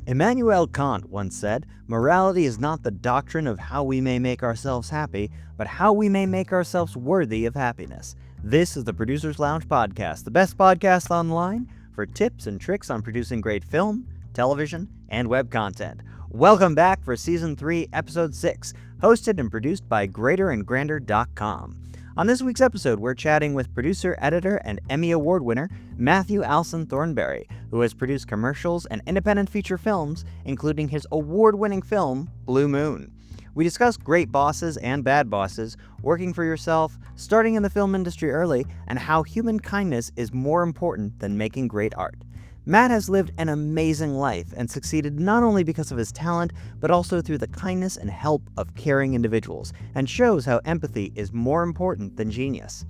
Immanuel Kant once said, "Morality is not the doctrine of how we may make ourselves happy, but how we may make ourselves worthy of happiness." This is the Producers Lounge Podcast, the best podcast online for tips and tricks on producing great film, television, and web content. Welcome back for Season 3, Episode 6, hosted and produced by GreaterAndGrander.com. On this week's episode, we're chatting with producer, editor, and Emmy Award winner Matthew Alson Thornbury, who has produced commercials and independent feature films, including his award-winning film, Blue Moon. We discuss great bosses and bad bosses, working for yourself, starting in the film industry early, and how human kindness is more important than making great art. Matt has lived an amazing life and succeeded not only because of his talent, but also through the kindness and help of caring individuals, and shows how empathy is more important than genius.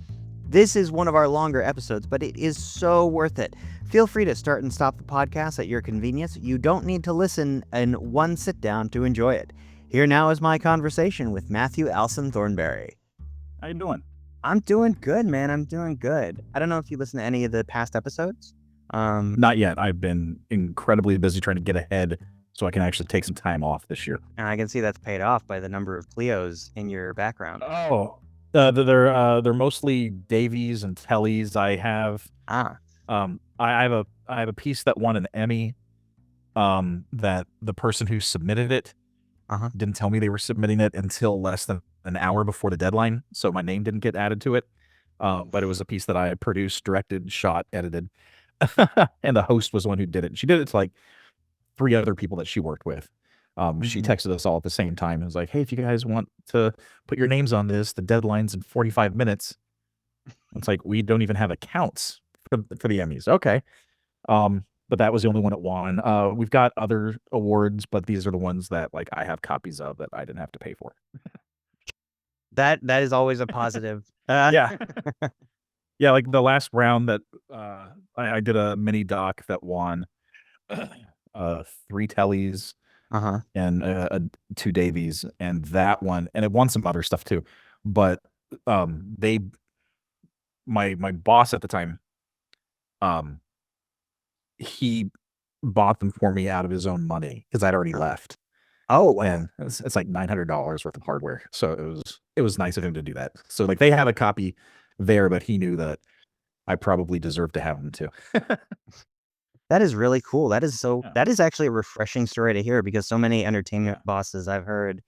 This is one of our longer episodes, but it is so worth it. Feel free to start and stop the podcast at your convenience. You don't need to listen in one sit down to enjoy it. Here now is my conversation with Matthew Alson Thornbury. How you doing? I'm doing good, man. I'm doing good. I don't know if you listened to any of the past episodes. Not yet. I've been incredibly busy trying to get ahead so I can actually take some time off this year. And I can see that's paid off by the number of Clios in your background. Oh, they're mostly Davies and Tellys. I have I have a piece that won an Emmy. That the person who submitted it didn't tell me they were submitting it until less than an hour before the deadline, so my name didn't get added to it. But it was a piece that I produced, directed, shot, edited. And the host was the one who did it. She did it to like 3 other people that she worked with. She texted us all at the same time and was like, "Hey, if you guys want to put your names on this, the deadline's in 45 minutes. It's like, we don't even have accounts for the Emmys. Okay. But that was the only one that won. We've got other awards, but these are the ones that like I have copies of that I didn't have to pay for. That is always a positive. Yeah. Yeah, like the last round that I did a mini doc that won 3 Tellys and 2 Davies, and that one, and it won some other stuff too. But my boss at the time, he bought them for me out of his own money because I'd already left. Oh, wow. And it's like $900 worth of hardware, so it was nice of him to do that. So like they have a copy there, but he knew that I probably deserve to have them too. That is really cool. That is actually a refreshing story to hear, because so many entertainment bosses I've heard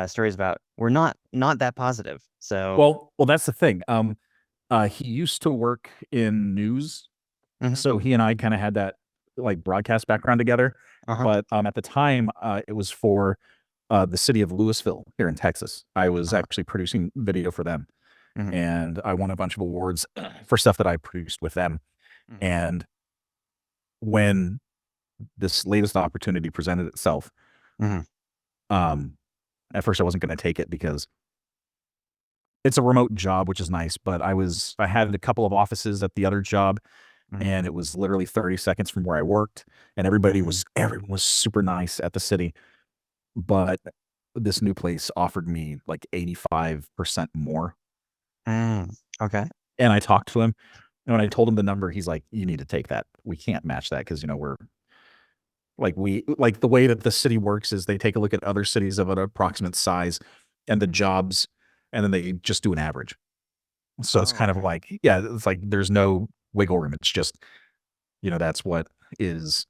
stories about were not that positive. So Well, that's the thing. He used to work in news, so he and I kind of had that like broadcast background together. But at the time, it was for the city of Louisville here in Texas. I was actually producing video for them. And I won a bunch of awards for stuff that I produced with them. And when this latest opportunity presented itself, at first I wasn't going to take it because it's a remote job, which is nice. But I had a couple of offices at the other job, and it was literally 30 seconds from where I worked, and everyone was super nice at the city. But this new place offered me like 85% more. Okay. And I talked to him, and when I told him the number, he's like, "You need to take that. We can't match that because, we're like the way that the city works is they take a look at other cities of an approximate size and the jobs, and then they just do an average. So it's kind of like, it's like there's no wiggle room. It's just, that's what is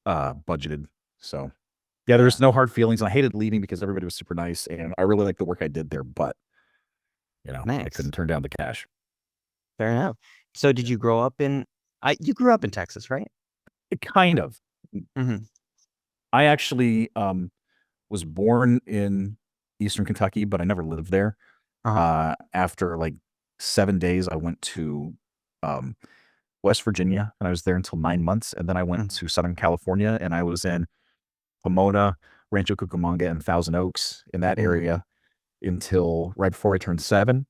budgeted. So yeah, there's no hard feelings. I hated leaving because everybody was super nice, and I really liked the work I did there, but I couldn't turn down the cash. Fair enough. So did you grow up you grew up in Texas, right? Kind of. I actually was born in Eastern Kentucky, but I never lived there. After like 7 days, I went to West Virginia, and I was there until 9 months. And then I went to Southern California, and I was in Pomona, Rancho Cucamonga, and Thousand Oaks in that area until right before I turned 7.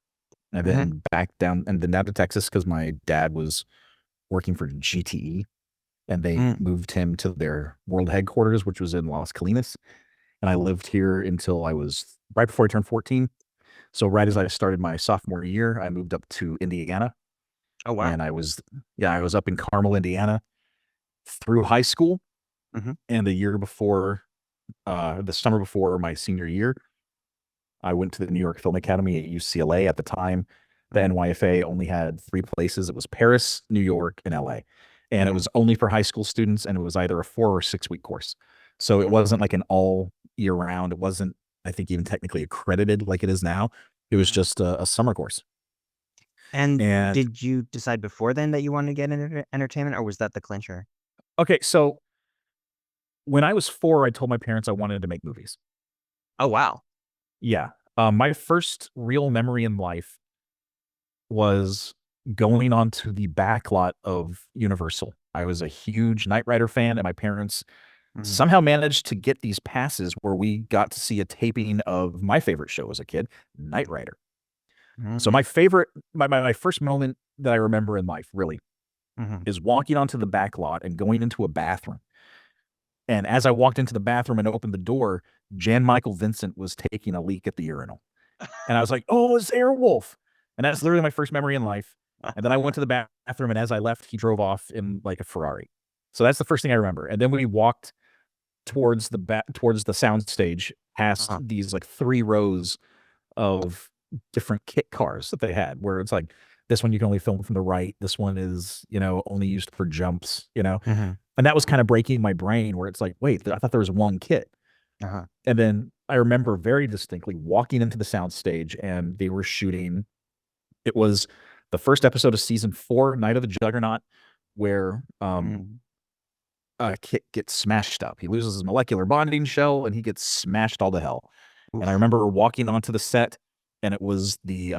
And then back down, and then down to Texas because my dad was working for GTE, and they moved him to their world headquarters, which was in Las Colinas. And I lived here until I was right before I turned 14. So right as I started my sophomore year, I moved up to Indiana. Oh, wow. And I was up in Carmel, Indiana through high school. And the year before, the summer before my senior year, I went to the New York Film Academy at UCLA. At the time, the NYFA only had 3 places. It was Paris, New York, and LA. And it was only for high school students, and it was either a 4 or 6 week course. So it wasn't like an all year round. It wasn't, I think, even technically accredited like it is now. It was just a summer course. And did you decide before then that you wanted to get into entertainment, or was that the clincher? Okay, so when I was 4, I told my parents I wanted to make movies. Oh, wow. Yeah. My first real memory in life was going onto the back lot of Universal. I was a huge Knight Rider fan, and my parents somehow managed to get these passes where we got to see a taping of my favorite show as a kid, Knight Rider. So my first moment that I remember in life, really, is walking onto the back lot and going into a bathroom. And as I walked into the bathroom and opened the door, Jan Michael Vincent was taking a leak at the urinal. And I was like, oh, it's Airwolf. And that's literally my first memory in life. And then I went to the bathroom, and as I left, he drove off in like a Ferrari. So that's the first thing I remember. And then we walked towards the sound stage past these like 3 rows of different kit cars that they had, where it's like, this one you can only film from the right. This one is, only used for jumps, And that was kind of breaking my brain, where it's like, wait, I thought there was one kit. And then I remember very distinctly walking into the sound stage, and they were shooting. It was the first episode of season 4, Night of the Juggernaut, where Kit gets smashed up. He loses his molecular bonding shell, and he gets smashed all to hell. Oof. And I remember walking onto the set, and it was the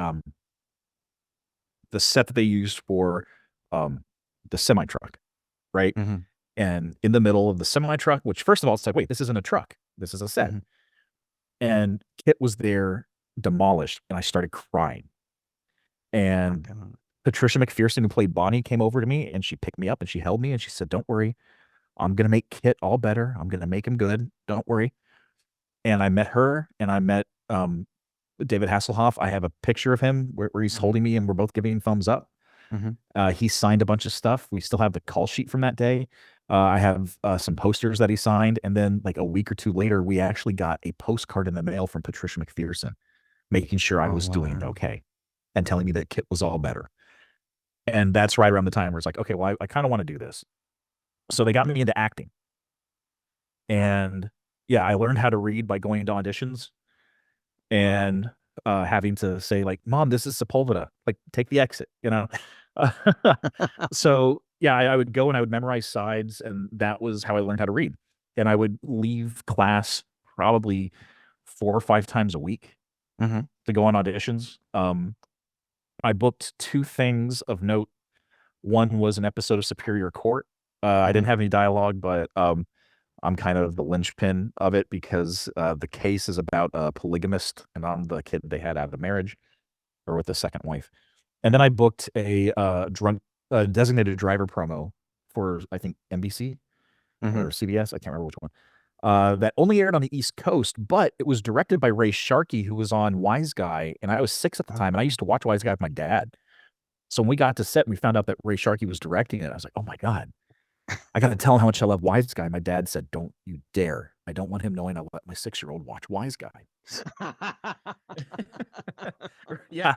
set that they used for the semi-truck, right? And in the middle of the semi-truck, which first of all, it's like, wait, this isn't a truck. This is a set. And Kit was there, demolished, and I started crying. And Patricia McPherson, who played Bonnie, came over to me, and she picked me up, and she held me, and she said, don't worry. I'm going to make Kit all better. I'm going to make him good. Don't worry. And I met her, and I met David Hasselhoff. I have a picture of him where he's holding me, and we're both giving thumbs up. He signed a bunch of stuff. We still have the call sheet from that day. I have some posters that he signed. And then like a week or 2 later, we actually got a postcard in the mail from Patricia McPherson, making sure I was doing okay and telling me that Kit was all better. And that's right around the time where it's like, okay, well, I kind of want to do this. So they got me into acting. And yeah, I learned how to read by going to auditions and having to say like, Mom, this is Sepulveda, like take the exit, So yeah, I would go and I would memorize sides, and that was how I learned how to read. And I would leave class probably 4 or 5 times a week to go on auditions. I booked 2 things of note. One was an episode of Superior Court. I didn't have any dialogue, but I'm kind of the linchpin of it because the case is about a polygamist, and I'm the kid they had out of marriage or with the second wife. And then I booked a designated driver promo for, I think, NBC or CBS. I can't remember which one. That only aired on the East Coast, but it was directed by Ray Sharkey, who was on Wise Guy. And I was 6 at the time, and I used to watch Wise Guy with my dad. So when we got to set and we found out that Ray Sharkey was directing it, I was like, oh my God, I got to tell him how much I love Wise Guy. My dad said, don't you dare. I don't want him knowing I let my 6-year-old watch Wise Guy. Yeah.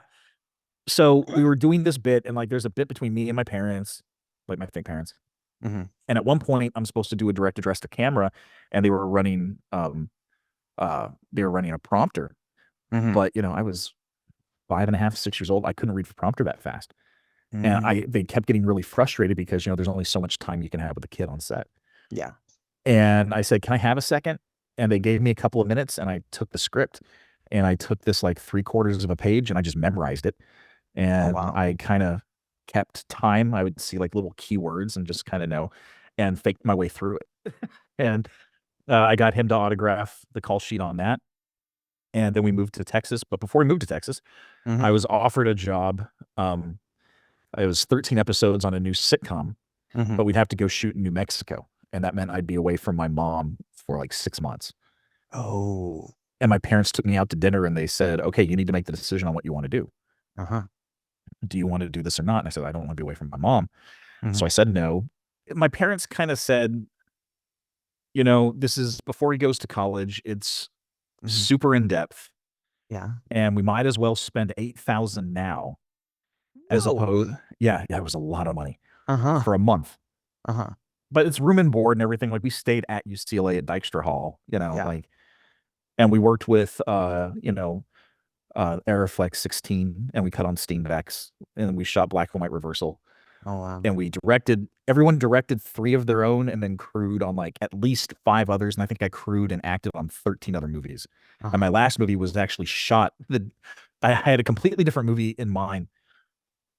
So we were doing this bit, and like there's a bit between me and my parents, like my fake parents. And at one point I'm supposed to do a direct address to camera, and they were running a prompter. But I was 5.5, 6 years old. I couldn't read the prompter that fast. And they kept getting really frustrated because, there's only so much time you can have with a kid on set. Yeah. And I said, can I have a second? And they gave me a couple of minutes, and I took the script, and I took this like 3/4 of a page, and I just memorized it. And I kind of kept time. I would see like little keywords and just kind of know, and faked my way through it. And I got him to autograph the call sheet on that. And then we moved to Texas. But before we moved to Texas, I was offered a job. It was 13 episodes on a new sitcom, but we'd have to go shoot in New Mexico. And that meant I'd be away from my mom for like 6 months. Oh. And my parents took me out to dinner, and they said, okay, you need to make the decision on what you want to do. Do you want to do this or not? And I said, I don't want to be away from my mom. So I said no. My parents kind of said, this is before he goes to college. It's Mhm. super in depth, Yeah. and we might as well spend 8,000 now as Whoa. opposed. Yeah, it was a lot of money Uh-huh. for a month. Uh-huh. But it's room and board and everything. Like we stayed at UCLA at Dykstra Hall, Yeah. and we worked with Aeroflex 16, and we cut on Steam Vex, and we shot black and white reversal, Oh, wow. and everyone directed 3 of their own and then crewed on like at least 5 others, and I think I crewed and acted on 13 other movies. Uh-huh. And my last movie was actually shot I had a completely different movie in mind.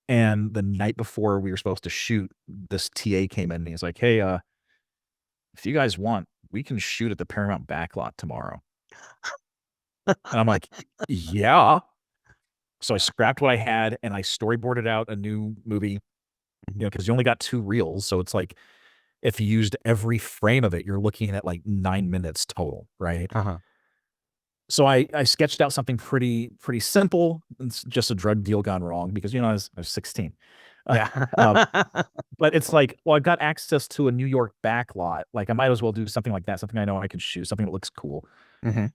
And the night before we were supposed to shoot, this TA came in and he's like, "Hey, if you guys want, we can shoot at the Paramount backlot tomorrow." And I'm like, "Yeah." So I scrapped what I had and I storyboarded out a new movie, because you only got 2 reels. So it's like if you used every frame of it, you're looking at like 9 minutes total, right? Uh-huh. So I sketched out something pretty simple. It's just a drug deal gone wrong because I was 16. Yeah. But it's like, well, I've got access to a New York backlot. Like I might as well do something like that, something I know I can shoot, something that looks cool. Mhm.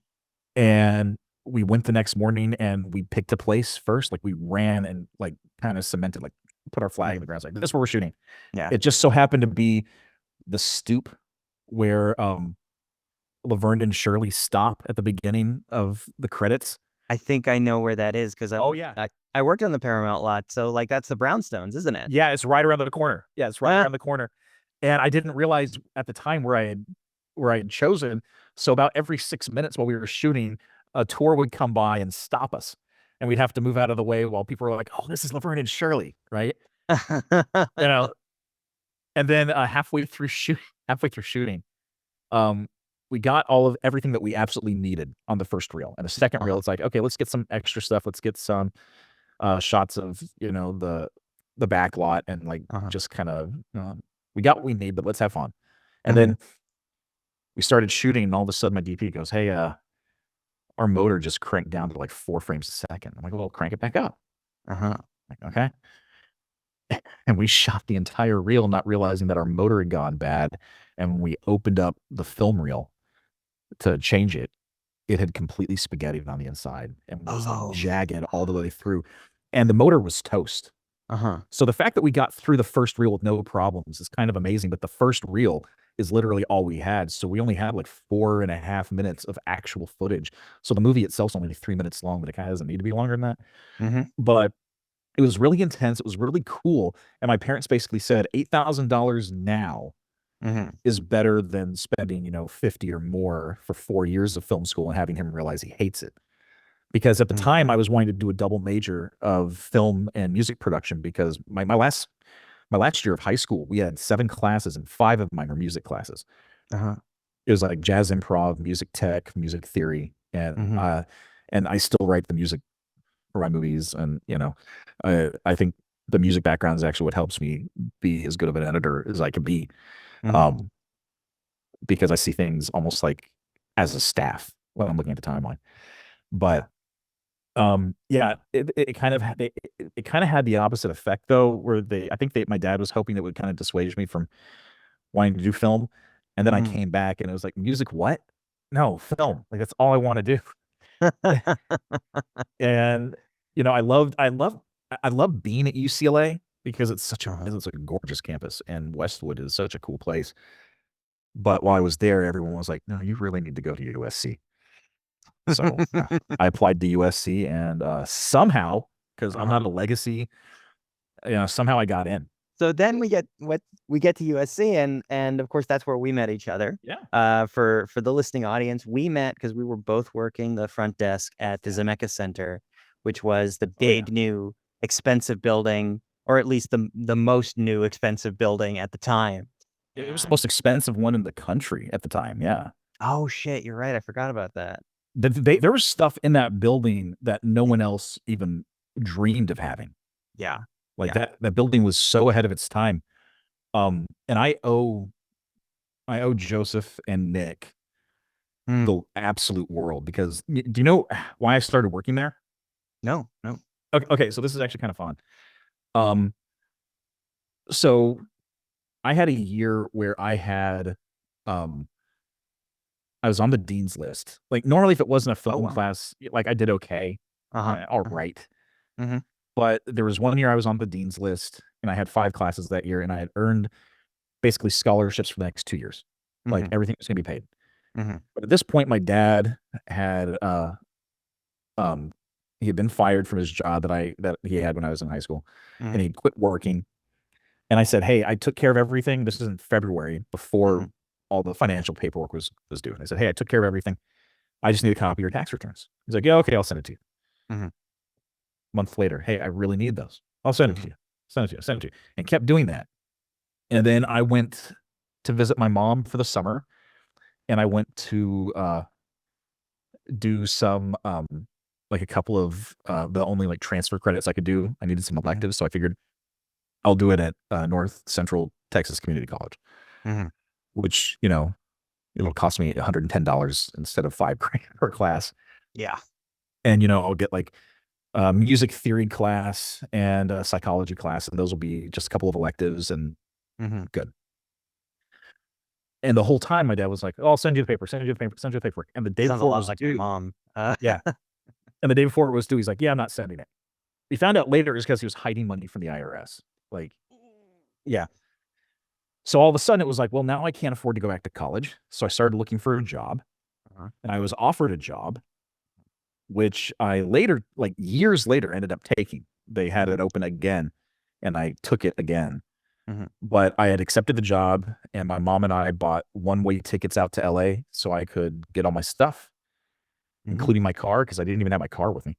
And we went the next morning and we picked a place first. Like we ran and like kind of cemented, like put our flag in the ground. It's like, this is where we're shooting. Yeah. It just so happened to be the stoop where Laverne and Shirley stop at the beginning of the credits. I think I know where that is because Oh, yeah. I worked on the Paramount lot, so like that's the brownstones, isn't it? Yeah, it's right around the corner. Yeah, it's right around the corner. And I didn't realize at the time where I had chosen. So about every 6 minutes while we were shooting, a tour would come by and stop us. And we'd have to move out of the way while people were like, "Oh, this is Laverne and Shirley," right? You know, and then halfway through shooting, um, we got everything that we absolutely needed on the first reel. And the second reel, it's like, okay, let's get some extra stuff. Let's get some shots of the back lot and like just kind of we got what we need, but let's have fun. And then we started shooting, and all of a sudden my DP goes, "Hey, our motor just cranked down to like 4 frames a second." I'm like, "Well, crank it back up." Like, okay. And we shot the entire reel, not realizing that our motor had gone bad. And when we opened up the film reel to change it, it had completely spaghettied on the inside and was like jagged all the way through. And the motor was toast. So the fact that we got through the first reel with no problems is kind of amazing. But the first reel is literally all we had. So we only had like 4.5 minutes of actual footage. So the movie itself is only 3 minutes long, but it kind of doesn't need to be longer than that. But it was really intense. It was really cool. And my parents basically said $8,000 now is better than spending, 50 or more for 4 years of film school and having him realize he hates it. Because at the time I was wanting to do a double major of film and music production because my last year of high school, we had 7 classes and 5 of mine were music classes. It was like jazz improv, music tech, music theory, and I still write the music for my movies. And I think the music background is actually what helps me be as good of an editor as I can be, because I see things almost like as a staff when I'm looking at the timeline. But yeah, it kind of had the opposite effect though, where my dad was hoping it would kind of dissuade me from wanting to do film. And then I came back and it was like, music, what? No, film. Like that's all I want to do. And I love being at UCLA because it's such a gorgeous campus and Westwood is such a cool place. But while I was there, everyone was like, "No, you really need to go to USC." So I applied to USC and somehow, because I'm not a legacy, somehow I got in. So then we get to USC, and of course that's where we met each other. Yeah. For the listening audience, we met because we were both working the front desk at the Zemeckis Center, which was the big new expensive building, or at least the most new expensive building at the time. It was the most expensive one in the country at the time. Yeah. Oh shit, you're right. I forgot about that. There was stuff in that building that no one else even dreamed of having. Yeah. Like that building was so ahead of its time. And I owe Joseph and Nick the absolute world because do you know why I started working there? No. Okay, so this is actually kind of fun. So I had a year where I had I was on the dean's list. Like normally, if it wasn't a film wow. class, like I did okay, all right. Mhm. But there was one year I was on the dean's list, and I had 5 classes that year, and I had earned basically scholarships for the next 2 years. Like Mhm. everything was gonna be paid. Mhm. But at this point, my dad had he had been fired from his job that he had when I was in high school, and Mhm. he quit working. And I said, "Hey, I took care of everything." This is in February before Mhm. all the financial paperwork was due. And I said, "Hey, I took care of everything. I just need a copy of your tax returns." He's like, "Yeah, okay, I'll send it to you." Mhm. Month later, "Hey, I really need those. I'll send it to Mhm. you. Send it to you. Send it to you." And kept doing that. And then I went to visit my mom for the summer, and I went to do some like a couple of the only like transfer credits I could do. I needed some Mhm. electives, so I figured I'll do it at North Central Texas Community College, Mhm. which it'll cost me $110 instead of $5,000 per class. Yeah. And I'll get like a music theory class and a psychology class, and those will be just a couple of electives and Mhm. good. And the whole time, my dad was like, "Oh, I'll send you the paper, send you the paper, send you the paperwork." And the day Sounds a before it lot was like my due, mom. yeah. And the day before it was due, he's like, "Yeah, I'm not sending it." We found out later is because he was hiding money from the IRS. Like, yeah. So all of a sudden, it was like, well, now I can't afford to go back to college. So I started looking for a job, Uh-huh. and I was offered a job, which I later, like years later, ended up taking. They had Mhm. it open again, and I took it again. Mhm. But I had accepted the job, and my mom and I bought one-way tickets out to LA so I could get all my stuff, Mhm. including my car, because I didn't even have my car with me.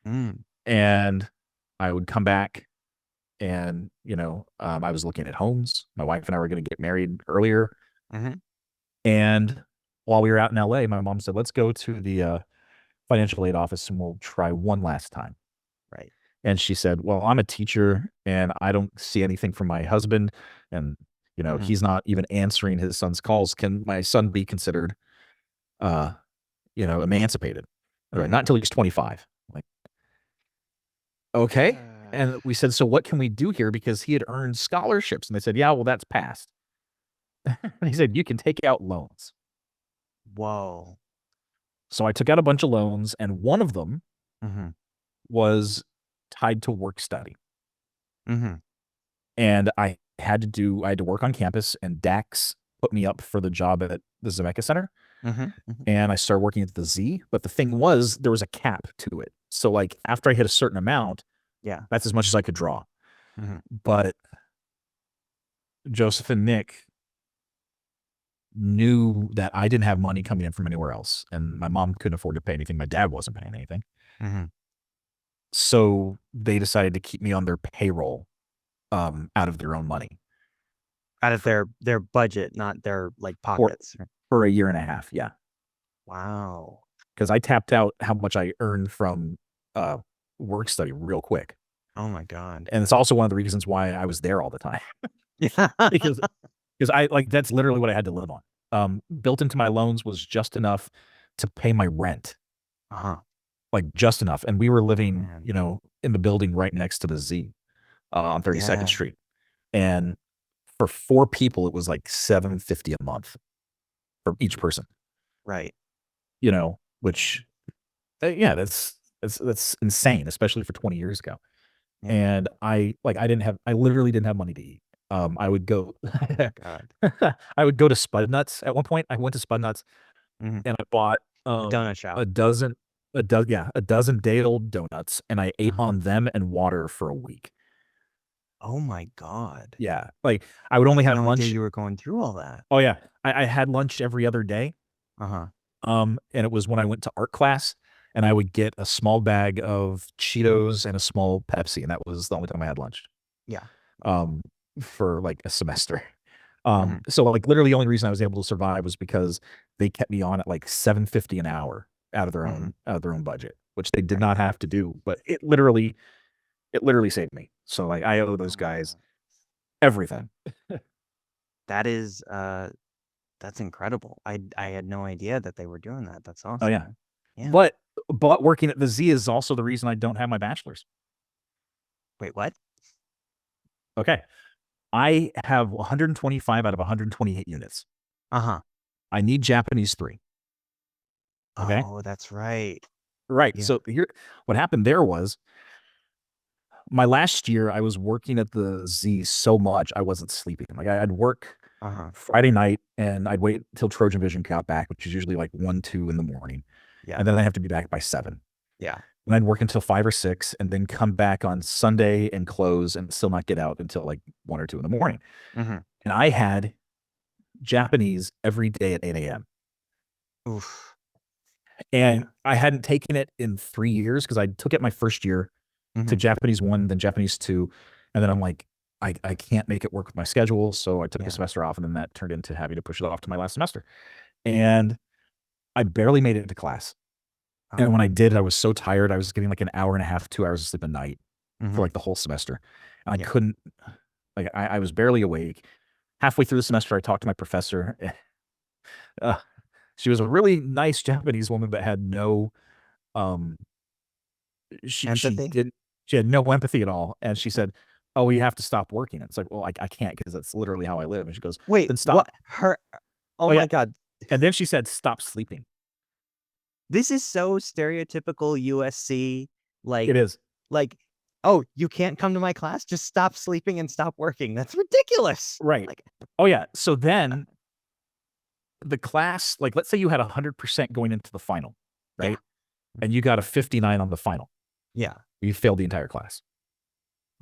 Mm. And I would come back, and I was looking at homes. My wife and I were going to get married earlier, Mhm. and while we were out in LA, my mom said, "Let's go to the financial aid office and we'll try one last time." Right. And she said, "Well, I'm a teacher and I don't see anything from my husband, and Mhm. he's not even answering his son's calls. Can my son be considered uh, emancipated?" All right, Mhm. not until he's 25. Like, okay. And we said, "So what can we do here?" Because he had earned scholarships. And they said, "Yeah, well, that's passed." And he said, "You can take out loans." Whoa. So I took out a bunch of loans, and one of them Mhm. was tied to work study. Mhm. And I had to work on campus, and Dax put me up for the job at the Zemeckis Center, Mhm. Mhm. and I started working at the Z. But the thing was, there was a cap to it. So like after I hit a certain amount, Yeah. that's as much as I could draw. Mhm. But Joseph and Nick knew that I didn't have money coming in from anywhere else, and my mom couldn't afford to pay anything. My dad wasn't paying anything. Mhm. So they decided to keep me on their payroll out of their own money Out of their budget, not their, like, for pockets. for a year and a half. Yeah. Wow. Because I tapped out how much I earned from uh, work study real quick. Oh my god. And it's also one of the reasons why I was there all the time Yeah. because I like that's literally what I had to live on. Built into my loans was just enough to pay my rent, Uh-huh. like just enough. And we were living, Man. in the building right next to the Z on 32nd Yeah. Street. And for 4 people, it was like $750 a month for each person, Right. which yeah, that's insane, especially for 20 years ago. Yeah. And I literally didn't have money to eat. I would go God. I would go to Spud Nuts at one point. I went to Spud Nuts Mhm. and I bought, The donut shop. a dozen a dozen day-old donuts, and I ate Uh-huh. on them and water for a week. Oh my god. Yeah, like, I would only I had have no idea lunch. you were going through all that. Oh, yeah. I had lunch every other day, Uh-huh. and it was when I went to art class, and I would get a small bag of Cheetos and a small Pepsi, and that was the only time I had lunch. Yeah. um, for like a semester. Mhm. So like literally the only reason I was able to survive was because they kept me on at like 750 an hour Mhm. out of their own budget, which they did Right. not have to do, but it literally saved me. So like I owe those Oh my guys god. everything. That is, that's incredible. I had no idea that they were doing that. That's Oh yeah. awesome. Yeah. But working at the Z is also the reason I don't have my bachelor's. Wait, what? Okay. I have 125 out of 128 units. Uh-huh. I need Japanese 3. Okay. Oh, that's right. Right. Yeah. So here, what happened there was my last year, I was working at the Z so much I wasn't sleeping. Like I'd work Uh-huh. Friday night and I'd wait till Trojan Vision got back, which is usually like 1, 2 in the morning. Yeah. And then I have to be back by 7. Yeah. And I'd work until 5 or 6 and then come back on Sunday and close and still not get out until like 1 or 2 in the morning. Mm-hmm. And I had Japanese every day at 8 a.m. Oof. And I hadn't taken it in 3 years because I took it my first year to Japanese 1, then Japanese 2. And then I'm like, I can't make it work with my schedule. So I took a semester off, and then that turned into having to push it off to my last semester. And I barely made it into class. And when I did, I was so tired. I was getting like an hour and a half, 2 hours of sleep a night for like the whole semester. And I couldn't, like, I was barely awake. Halfway through the semester, I talked to my professor. She was a really nice Japanese woman, but had no, she Empathy? she had no empathy at all. And she said, "Oh, you have to stop working." It's like, well, I can't because that's literally how I live. And she goes, Wait, then stop. what? Oh yeah. my God. And then she said, stop sleeping. This is so stereotypical USC. It is. Like, oh, you can't come to my class? Just stop sleeping and stop working. That's ridiculous. Right. Like, oh yeah. So then the class, like, let's say you had 100% going into the final, right? And you got a 59 on the final. yeah. You failed the entire class.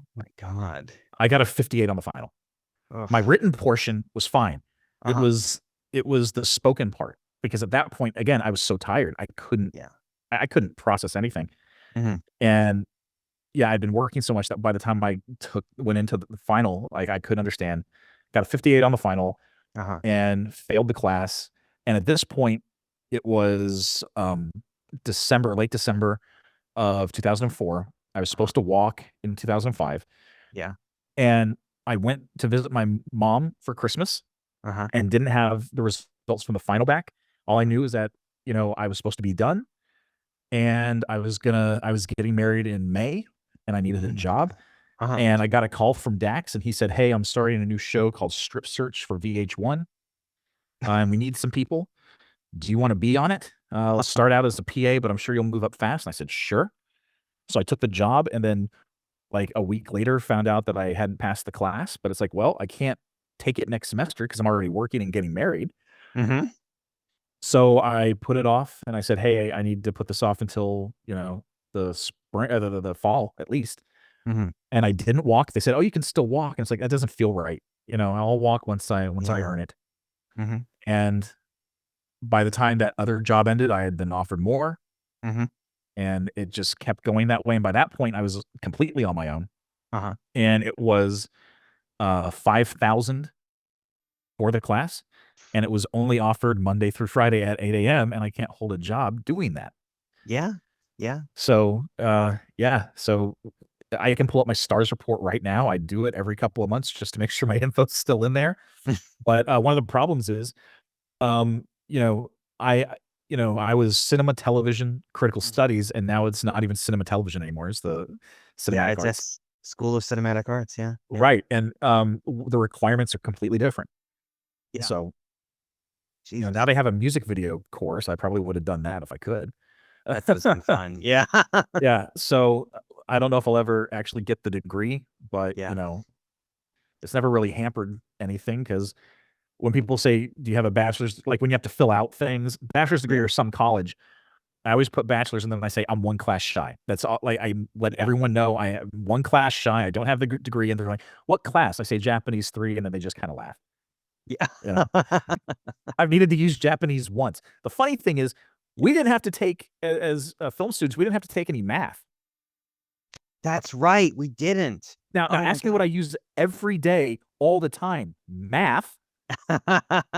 Oh my God. I got a 58 on the final. Ugh. My written portion was fine. It was the spoken part, because at that point, again, I was so tired. I couldn't process anything. And yeah, I'd been working so much that by the time I went into the final, like, I couldn't understand. Got a 58 on the final and failed the class. And at this point, it was late December of 2004. I was supposed to walk in 2005. Yeah. And I went to visit my mom for Christmas and didn't have the results from the final back. All I knew is that, I was supposed to be done, and I was getting married in May, and I needed a job. And I got a call from Dax, and he said, "Hey, I'm starting a new show called Strip Search for VH1. And we need some people. Do you want to be on it? Let's start out as a PA, but I'm sure you'll move up fast." And I said, "Sure." So I took the job, and then like a week later found out that I hadn't passed the class. But it's like, well, I can't take it next semester because I'm already working and getting married. So I put it off, and I said, "Hey, I need to put this off until, the spring or the fall at least." And I didn't walk. They said, "Oh, you can still walk." And it's like, that doesn't feel right. I'll walk once I earn it. And by the time that other job ended, I had been offered more. And it just kept going that way. And by that point, I was completely on my own. And it was 5,000 for the class. And it was only offered Monday through Friday at 8 a.m. And I can't hold a job doing that. Yeah. Yeah. So, So I can pull up my STARS report right now. I do it every couple of months just to make sure my info's still in there. But one of the problems is, I was cinema, television, critical studies, and now it's not even cinema, television anymore. It's the cinematic It's arts. School of Cinematic Arts. Yeah. Right. And the requirements are completely different. Yeah. So, now they have a music video course. I probably would have done that if I could. That would have been fun. Yeah. Yeah. So I don't know if I'll ever actually get the degree, but it's never really hampered anything, because when people say, "Do you have a bachelor's?" Like, when you have to fill out things, bachelor's degree or some college, I always put bachelor's, and then I say I'm one class shy. That's all. Like, I let everyone know I am one class shy. I don't have the degree, and they're like, "What class?" I say Japanese 3, and then they just kind of laugh. Yeah. I've needed to use Japanese once. The funny thing is, we didn't have to take, as film students, we didn't have to take any math. That's right. We didn't. Now ask me what I use every day, all the time: math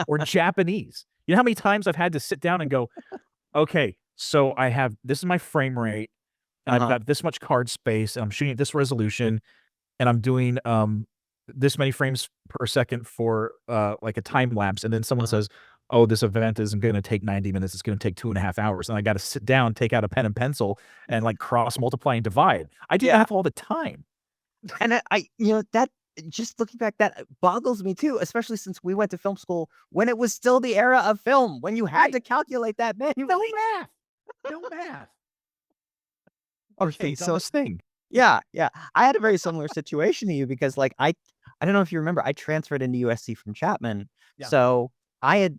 or Japanese. You know how many times I've had to sit down and go, "Okay, so this is my frame rate, and I've got this much card space, and I'm shooting at this resolution, and I'm doing this many frames per second for like a time lapse." And then someone says, "Oh, this event isn't going to take 90 minutes. It's going to take 2.5 hours." And I got to sit down, take out a pen and pencil, and like cross multiply and divide. I do that all the time. And just looking back, that boggles me too, especially since we went to film school when it was still the era of film, when you had to calculate that manually. No math. Okay, so Dumbest thing. yeah, I had a very similar situation to you because, like, I don't know if you remember, I transferred into USC from Chapman, Yeah. so I had,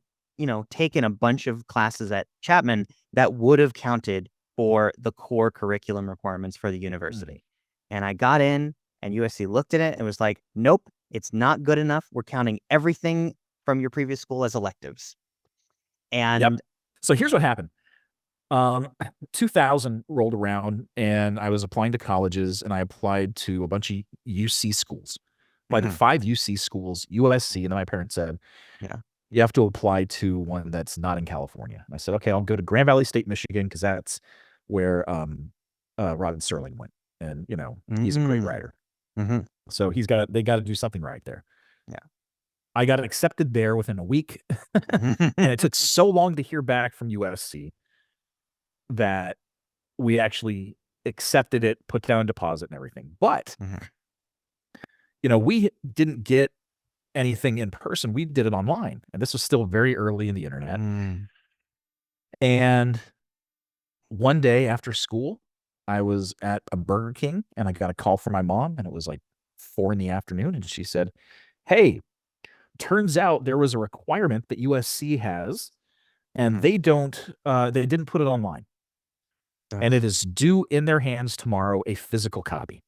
taken a bunch of classes at Chapman that would have counted for the core curriculum requirements for the university. And I got in, and USC looked at it and was like, "Nope, it's not good enough. We're counting everything from your previous school as electives." And So here's what happened. 2000 rolled around, and I was applying to colleges, and I applied to a bunch of UC schools. Applied to 5 UC schools, USC, and then my parents said, yeah, you have to apply to one that's not in California. And I said, okay, I'll go to Grand Valley State, Michigan, because that's where Rod Serling went. And, he's a great writer. So they got to do something right there. Yeah. I got accepted there within a week. And it took so long to hear back from USC that we actually accepted it, put down a deposit and everything. But, we didn't get anything in person. We did it online. And this was still very early in the internet. And one day after school, I was at a Burger King and I got a call from my mom, and it was like 4 PM. And she said, hey, turns out there was a requirement that USC has, and they didn't put it online. And it is due in their hands tomorrow, a physical copy.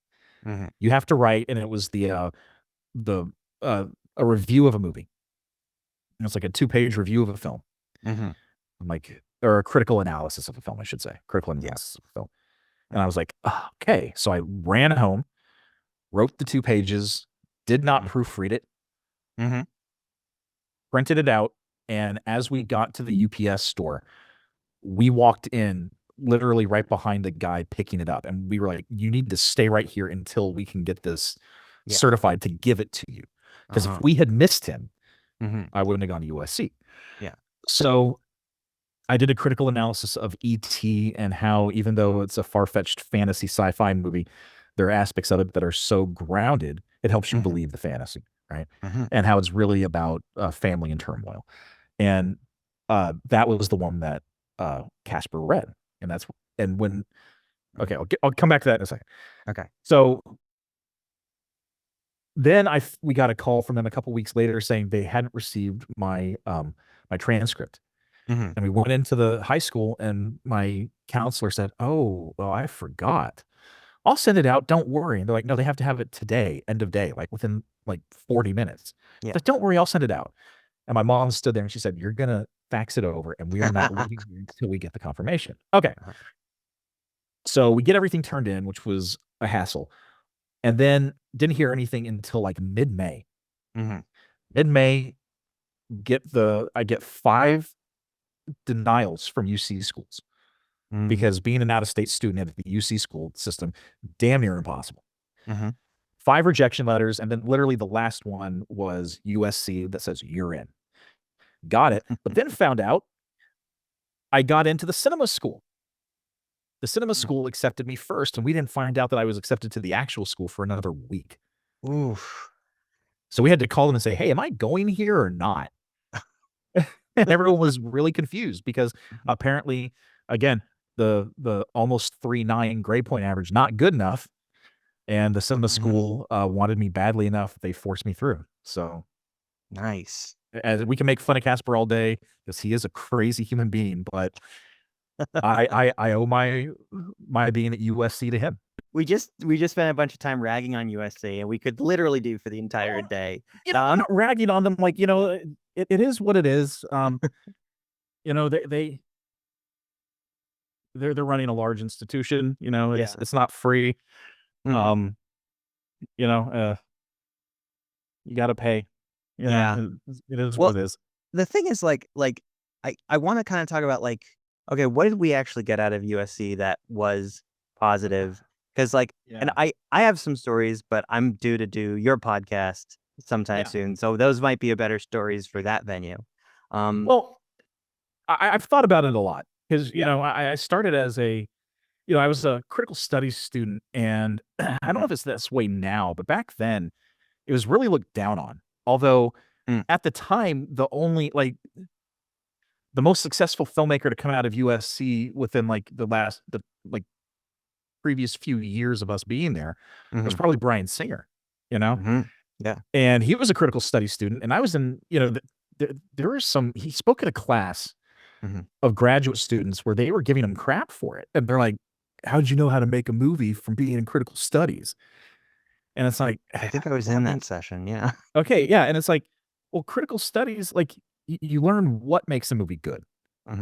You have to write, and it was a review of a movie. It was like a 2-page review of a film. I'm like, or a critical analysis of a film, I should say. Critical analysis of a film. And I was like, oh, okay. So I ran home, wrote the 2 pages, did not proofread it, printed it out, and as we got to the UPS store, we walked in literally right behind the guy picking it up. And we were like, you need to stay right here until we can get this certified to give it to you. Because if we had missed him, I wouldn't have gone to USC. Yeah. So I did a critical analysis of E.T. and how, even though it's a far-fetched fantasy sci-fi movie, there are aspects of it that are so grounded, it helps you believe the fantasy, right? And how it's really about family and turmoil. And that was the one that Casper read. I'll come back to that in a second. Okay. So then we got a call from them a couple weeks later saying they hadn't received my transcript. And we went into the high school, and my counselor said, oh, well, I forgot. I'll send it out. Don't worry. And they're like, no, they have to have it today, end of day, like within like 40 minutes. Yeah. Like, don't worry, I'll send it out. And my mom stood there and she said, you're going to fax it over, and we are not leaving until we get the confirmation. Okay. So we get everything turned in, which was a hassle. And then didn't hear anything until like mid-May. Mid-May, I get 5 denials from UC schools, because being an out-of-state student at the UC school system, damn near impossible. 5 rejection letters, and then literally the last one was USC that says you're in. Got it, but then found out I got into the cinema school. The cinema school accepted me first, and we didn't find out that I was accepted to the actual school for another week. Oof. So we had to call them and say, hey, am I going here or not? And everyone was really confused because apparently, again, the almost 3.9 grade point average, not good enough. And the cinema school wanted me badly enough, they forced me through. So nice. As we can make fun of Casper all day because he is a crazy human being, but I owe my being at USC to him. We just spent a bunch of time ragging on USC, and we could literally do for the entire day. I'm not ragging on them, like, it is what it is. They're running a large institution. It's not free. You got to pay. It is what it is. The thing is, like I want to kind of talk about, like, okay, what did we actually get out of USC that was positive? Because and I have some stories, but I'm due to do your podcast sometime soon, so those might be better stories for that venue. Well, I've thought about it a lot because I started as I was a critical studies student, and I don't know if it's this way now, but back then, it was really looked down on. Although Mm. at the time, the most successful filmmaker to come out of USC within the previous few years of us being there was probably Bryan Singer, you know? Yeah. And he was a critical studies student, and I was in, there was he spoke at a class of graduate students where they were giving him crap for it. And they're like, how'd you know how to make a movie from being in critical studies? And it's like, I think I was in that session. Yeah. okay, yeah. And it's like, well, critical studies, like you learn what makes a movie good,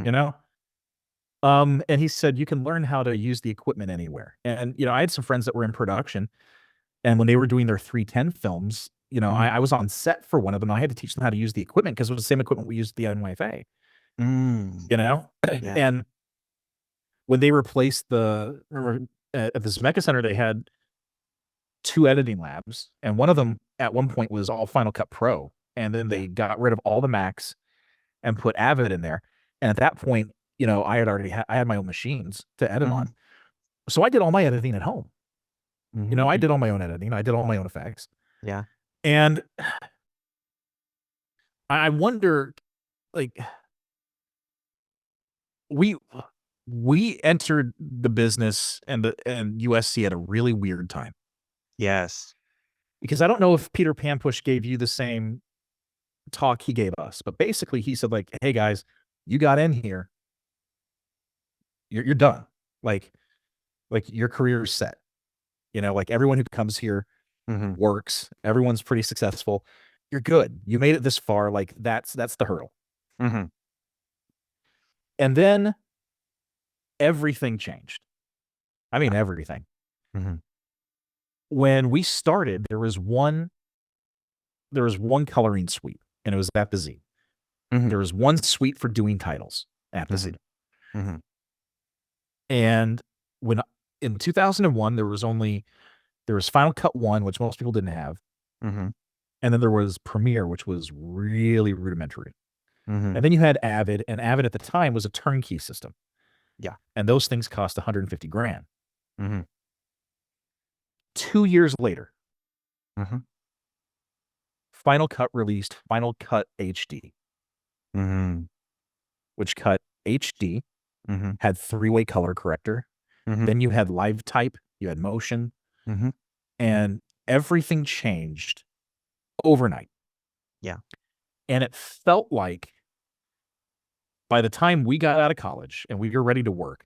you know? And he said, you can learn how to use the equipment anywhere. And, I had some friends that were in production, and when they were doing their 310 films, I was on set for one of them. And I had to teach them how to use the equipment because it was the same equipment we used at the NYFA, Yeah. And when they replaced remember at the Zemeckis Center, they had 2 editing labs, and one of them at one point was all Final Cut Pro. And then they got rid of all the Macs and put Avid in there. And at that point, I had my own machines to edit on. So I did all my editing at home. I did all my own editing. I did all my own effects. Yeah. And I wonder, like, we entered the business and USC at a really weird time. Yes. Because I don't know if Peter Panpush gave you the same talk he gave us, but basically he said, like, hey guys, you got in here, you're done. Like your career is set. Like everyone who comes here works. Everyone's pretty successful. You're good. You made it this far. Like that's the hurdle. And then everything changed. I mean, everything. When we started, there was one coloring suite, and it was at the Z. There was one suite for doing titles at the Z. And when in 2001, there was Final Cut 1, which most people didn't have. And then there was Premiere, which was really rudimentary. And then you had Avid, and Avid at the time was a turnkey system. Yeah. And those things cost $150,000. 2 years later, Final Cut released Final Cut HD, which cut HD, had 3-way color corrector. Then you had live type, you had motion, and everything changed overnight. Yeah. And it felt like by the time we got out of college and we were ready to work,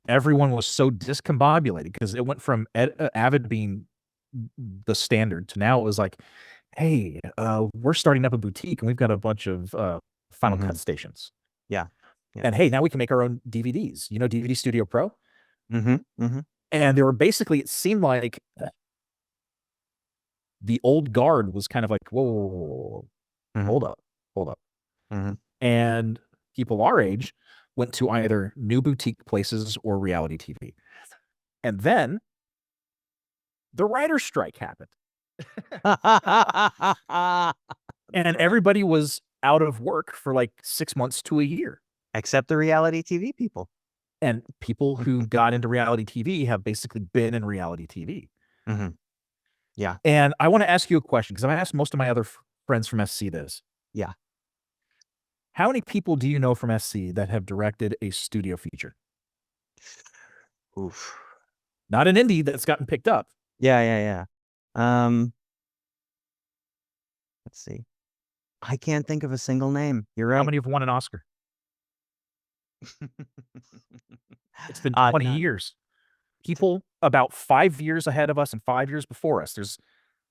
everyone was so discombobulated because it went from Avid being the standard to now it was like, hey, we're starting up a boutique and we've got a bunch of Final Cut stations. Yeah. And hey, now we can make our own DVDs. DVD Studio Pro? And they were basically, it seemed like the old guard was kind of like, whoa, hold up. And people our age went to either new boutique places or reality TV. And then the writer's strike happened. And everybody was out of work for like 6 months to a year. Except the reality TV people. And people who got into reality TV have basically been in reality TV. Yeah. And I want to ask you a question because I've asked most of my other friends from SC this. Yeah. How many people do you know from SC that have directed a studio feature? Oof. Not an indie that's gotten picked up. Yeah. Let's see. I can't think of a single name. You're right. How many have won an Oscar? It's been 20 years. People about 5 years ahead of us and 5 years before us.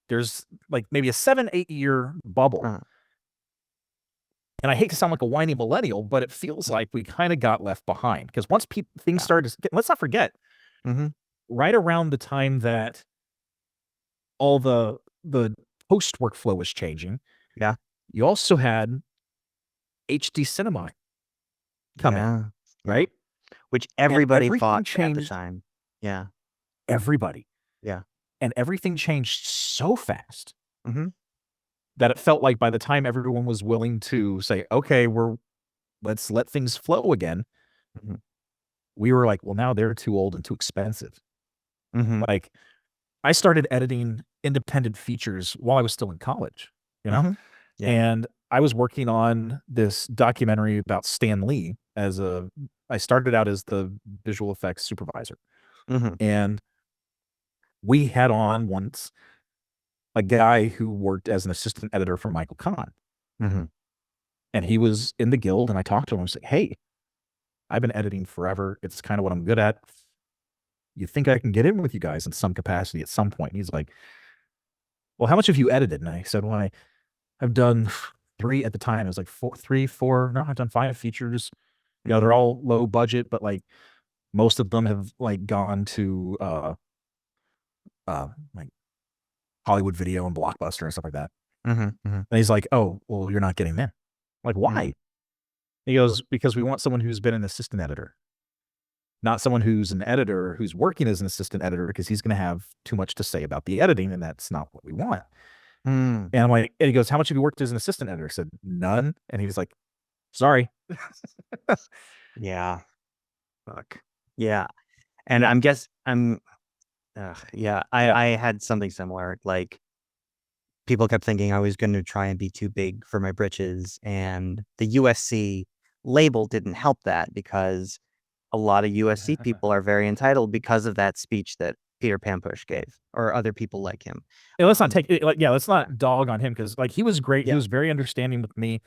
There's like maybe a 7-8 year bubble. And I hate to sound like a whiny millennial, but it feels like we kind of got left behind because once things started, let's not forget, right around the time that all the post workflow was changing. Yeah. You also had HD cinema coming, right? Which everybody fought changed at the time. Yeah. Everybody. Yeah. And everything changed so fast that it felt like by the time everyone was willing to say, okay, let's let things flow again, we were like, well, now they're too old and too expensive. Like I started editing independent features while I was still in college, you know? Mhm. Yeah. And I was working on this documentary about Stan Lee I started out as the visual effects supervisor. Mhm. And we had on once a guy who worked as an assistant editor for Michael Kahn. Mhm. And he was in the guild, and I talked to him. I was like, hey, I've been editing forever. It's kind of what I'm good at. You think I can get in with you guys in some capacity at some point? And he's like, well, how much have you edited? And I said, well, I've done 3 at the time. It was like 4, 3, 4. No, I've done 5 features. You know, they're all low budget, but like most of them have like gone to like Hollywood Video and Blockbuster and stuff like that. Mhm. Mhm. And he's like, oh, well, you're not getting in. I'm like, Mhm. why? He goes, because we want someone who's been an assistant editor, not someone who's an editor who's working as an assistant editor, because he's going to have too much to say about the editing, and that's not what we want. Mm. And I'm like, and he goes, how much have you worked as an assistant editor? I said, none. And he was like, sorry. Yeah. Fuck. Yeah. And Yeah. yeah, Yeah. I had something similar. Like, people kept thinking I was going to try and be too big for my britches, and the USC label didn't help that, because a lot of USC people are very entitled because of that speech that Peter Pampush gave, or other people like him. Yeah, let's not Um, take it, like, yeah, let's not dog on him, because like he was great. He yeah. was very understanding with me,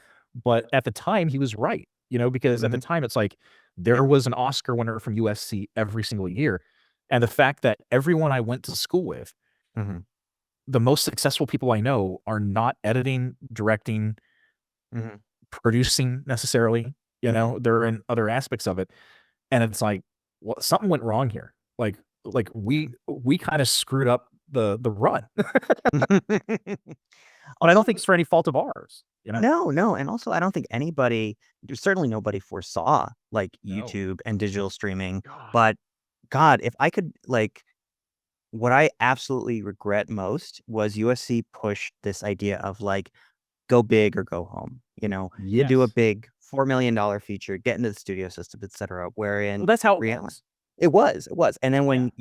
but at the time he was right, you know, because at the Mhm. time it's like there was an Oscar winner from USC every single year. And the fact that everyone I went to school with, Mhm. the most successful people I know, are not editing, directing, Mhm. producing necessarily, you know, they're in other aspects of it. And it's like, well, something went wrong here. Like we kind of screwed up the run. But I don't think it's for any fault of ours, you know? No, no, and also I don't think certainly nobody foresaw, like, No. YouTube and digital streaming, God. but God, if I could, like, what I absolutely regret most was USC pushed this idea of, like, go big or go home. You do a Yes. big $4 million feature, get into the studio system, etcetera, Well, wherein that's how it reality. was. It was, and then Yeah. when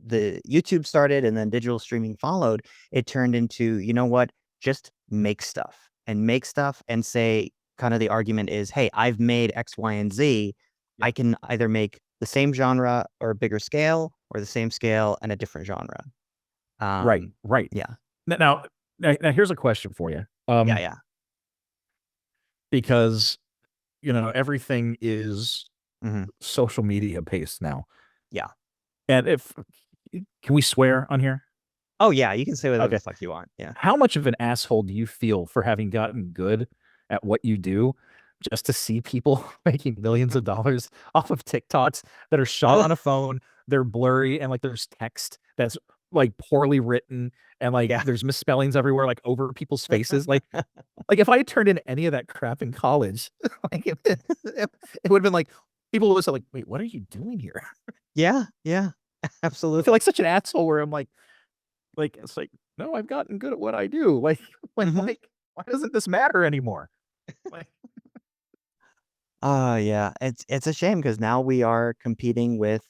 the YouTube started and then digital streaming followed, it turned into, you know what? Just make stuff and say, kinda the argument is, "Hey, I've made X, Y, and Z. I Yep. can either make the same genre or a bigger scale, or the same scale and a different genre." Right, right. Yeah. Now here's a question for you. Yeah, yeah. Because, you know, everything is Mhm. social media based now. Yeah. And if can we swear on here? Oh, yeah, you can say whatever the Okay. fuck you want. Yeah. How much of an asshole do you feel for having gotten good at what you do, just to see people making millions of dollars off of TikToks that are shot on a phone, they're blurry, and, like, there's text that's, like, poorly written, and, like, Yeah. there's misspellings everywhere, like, over people's faces, like, if I had turned in any of that crap in college, like, it would've been like people would say, like, "Wait, what are you doing here?" Yeah, yeah, I feel absolutely. like such an asshole where I'm like, it's like, "No, I've gotten good at what I do." Like Mhm. why doesn't this matter anymore? Like Yeah, it's a shame, because now we are competing with,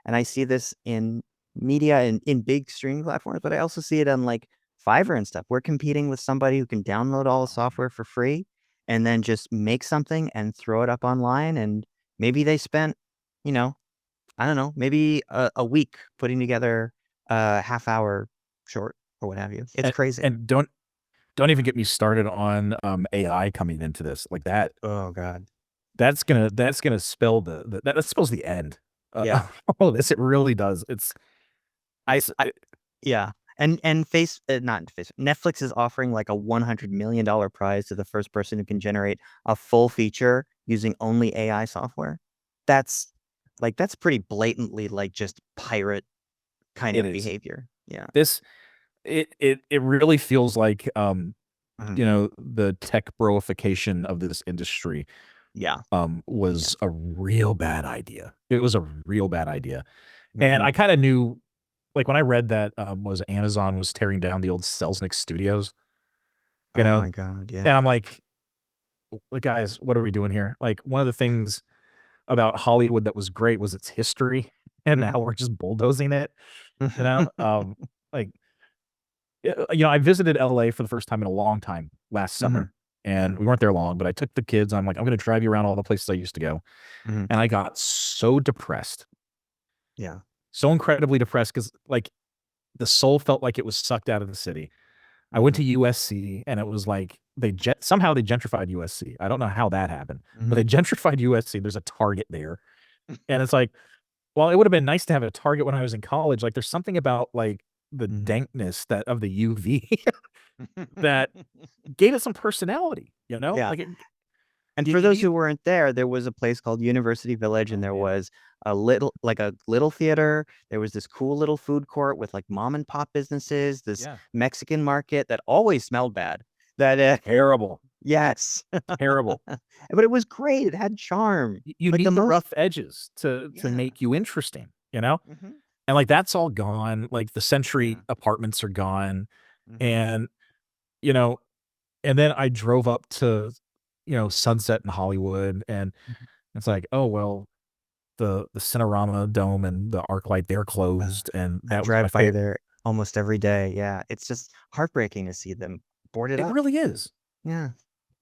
and I see this in media and in big streaming platforms, but I also see it on, like, Fiverr and stuff. We're competing with somebody who can download all the Oh, man. software for free and then just make something and throw it up online, and maybe they spent, you know, I don't know, maybe a week putting together a half-hour short or what have you. It's And crazy. and don't even get me started on, AI coming into this, like, Oh god. that's gonna spell that spells the end, Yeah. of all of this, it really does. I It's I Yeah, and not Face Netflix is offering, like, a $100 million prize to the first person who can generate a full feature using only AI software. That's that's pretty blatantly, like, just pirate kind it of is. behavior. Yeah. This it really feels like, Mhm. you know, the tech broification of this industry, Yeah. Yeah. was a real bad idea. It was a real bad idea. And Mhm. I kinda knew, like, when I read that, was Amazon was tearing down the old Selznick Studios, you Oh know, my god, yeah. and I'm like, "Look, guys, what are we doing here?" Like, one of the things about Hollywood that was great was its history, and now Mhm. we're just bulldozing it, you know? Like I visited LA for the first time in a long time last summer, and we weren't there long, but I took the kids. I'm like, I'm going to drive you around all the places I used to go. And I got so depressed. Yeah. So incredibly depressed because like the soul felt like it was sucked out of the city. I went to USC and it was like somehow they gentrified USC. I don't know how that happened, but they gentrified USC. There's a Target there. And it's like, well, it would have been nice to have a Target when I was in college. Like there's something about like the dankness of the UV that gave it some personality, Yeah. Like And for those who weren't there, there was a place called University Village, and there was a little theater. There was this cool little food court with like mom and pop businesses, this Mexican market that always smelled bad. Terrible. Yes. Terrible. But it was great. It had charm. You like need the rough edges to make you interesting, And like that's all gone. Like the Century apartments are gone. And and then I drove up to Sunset in Hollywood, and it's like, oh well, the Cinerama Dome and the ArcLight, they're closed, and I that was drive my by favorite. there almost every day. Yeah. It's just heartbreaking to see them boarded It up. really is. Yeah.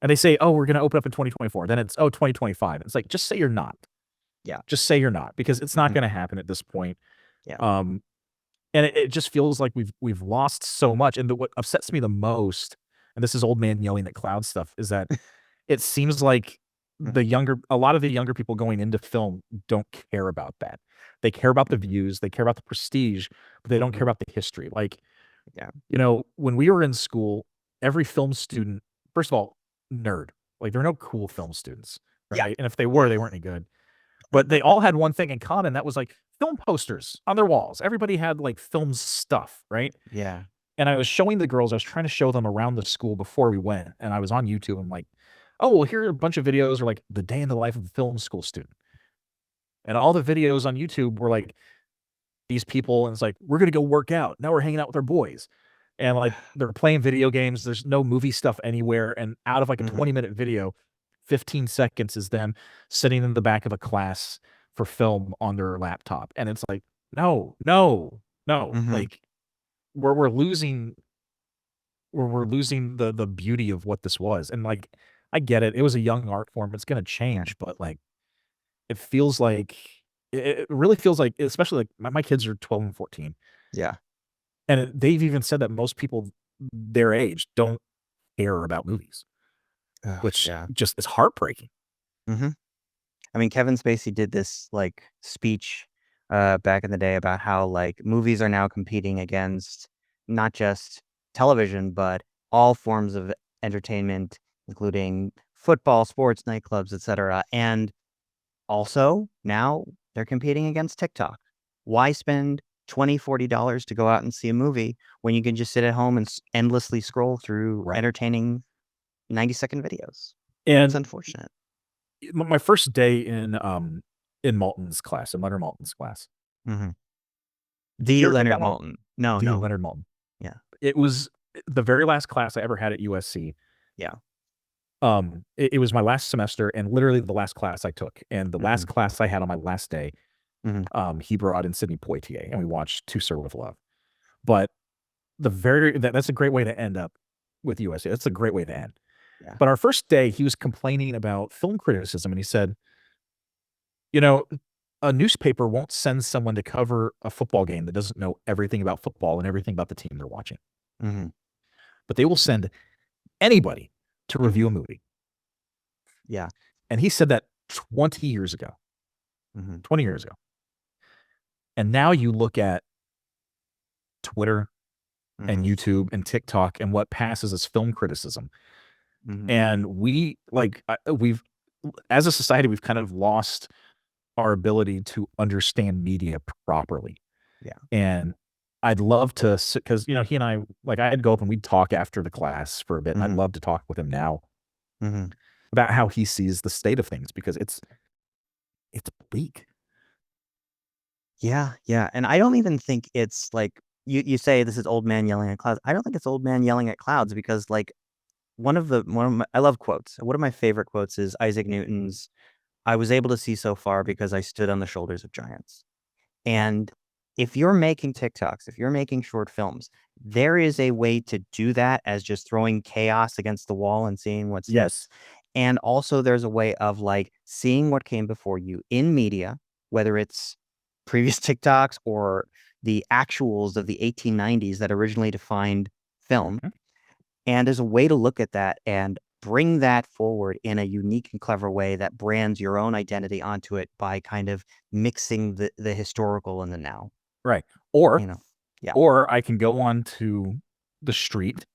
And they say, oh, we're going to open up in 2024. Then it's 2025. It's like, just say you're not. Yeah. Just say you're not, because it's not going to happen at this point. Yeah. And it just feels like we've lost so much. And what upsets me the most, and this is old man yelling at cloud stuff, is that it seems like a lot of the younger people going into film don't care about that. They care about the views, they care about the prestige, but they don't care about the history. Like, when we were in school, every film student, first of all, nerd. Like there are no cool film students, right? And if they were, they weren't any good. But they all had one thing in common, that was like film posters on their walls. Everybody had like film stuff, right? Yeah. And I was showing the girls, I was trying to show them around the school before we went, and I was on YouTube. I'm like, oh, well, here are a bunch of videos, or like the day in the life of a film school student. And all the videos on YouTube were like these people, and it's like, we're gonna go work out. Now we're hanging out with our boys. And like they're playing video games. There's no movie stuff anywhere. And out of like a 20-minute video, 15 seconds is them sitting in the back of a class for film on their laptop. And it's like, no. Like we're losing the beauty of what this was. And like, I get it. It was a young art form. It's going to change, but like, it feels like, it really feels like, especially like my kids are 12 and 14. Yeah. And they've even said that most people their age don't care about movies, which just is heartbreaking. I mean, Kevin Spacey did this like speech back in the day about how like movies are now competing against not just television, but all forms of entertainment, including football, sports, nightclubs, etc. And also now they're competing against TikTok. Why spend $20-$40 to go out and see a movie when you can just sit at home and endlessly scroll through entertaining 90-second videos? And it's unfortunate. My first day in Malton's class, in Leonard Malton's class. The Leonard Malton. No. Leonard Malton. Yeah. It was the very last class I ever had at USC. Yeah. It was my last semester and literally the last class I took. And the last class I had on my last day, he brought in Sidney Poitier and we watched To Sir With Love. But that's a great way to end up with USC. That's a great way to end. Yeah. But our first day, he was complaining about film criticism, and he said, a newspaper won't send someone to cover a football game that doesn't know everything about football and everything about the team they're watching. But they will send anybody to review a movie. Yeah. And he said that 20 years ago. 20 years ago. And now you look at Twitter and YouTube and TikTok and what passes as film criticism. And we've as a society, we've kind of lost our ability to understand media properly. Yeah. And I'd love to, because, he and I, like I'd go up and we'd talk after the class for a bit. And I'd love to talk with him now about how he sees the state of things, because it's bleak. Yeah. Yeah. And I don't even think it's like, you say this is old man yelling at clouds. I don't think it's old man yelling at clouds, because like, I love quotes. One of my favorite quotes is Isaac Newton's, "I was able to see so far because I stood on the shoulders of giants." And if you're making TikToks, if you're making short films, there is a way to do that as just throwing chaos against the wall and seeing what sticks. And also there's a way of like seeing what came before you in media, whether it's previous TikToks or the actuals of the 1890s that originally defined film. And there's a way to look at that and bring that forward in a unique and clever way that brands your own identity onto it by kind of mixing the historical and the now. Right. Or, yeah. Or I can go on to the street,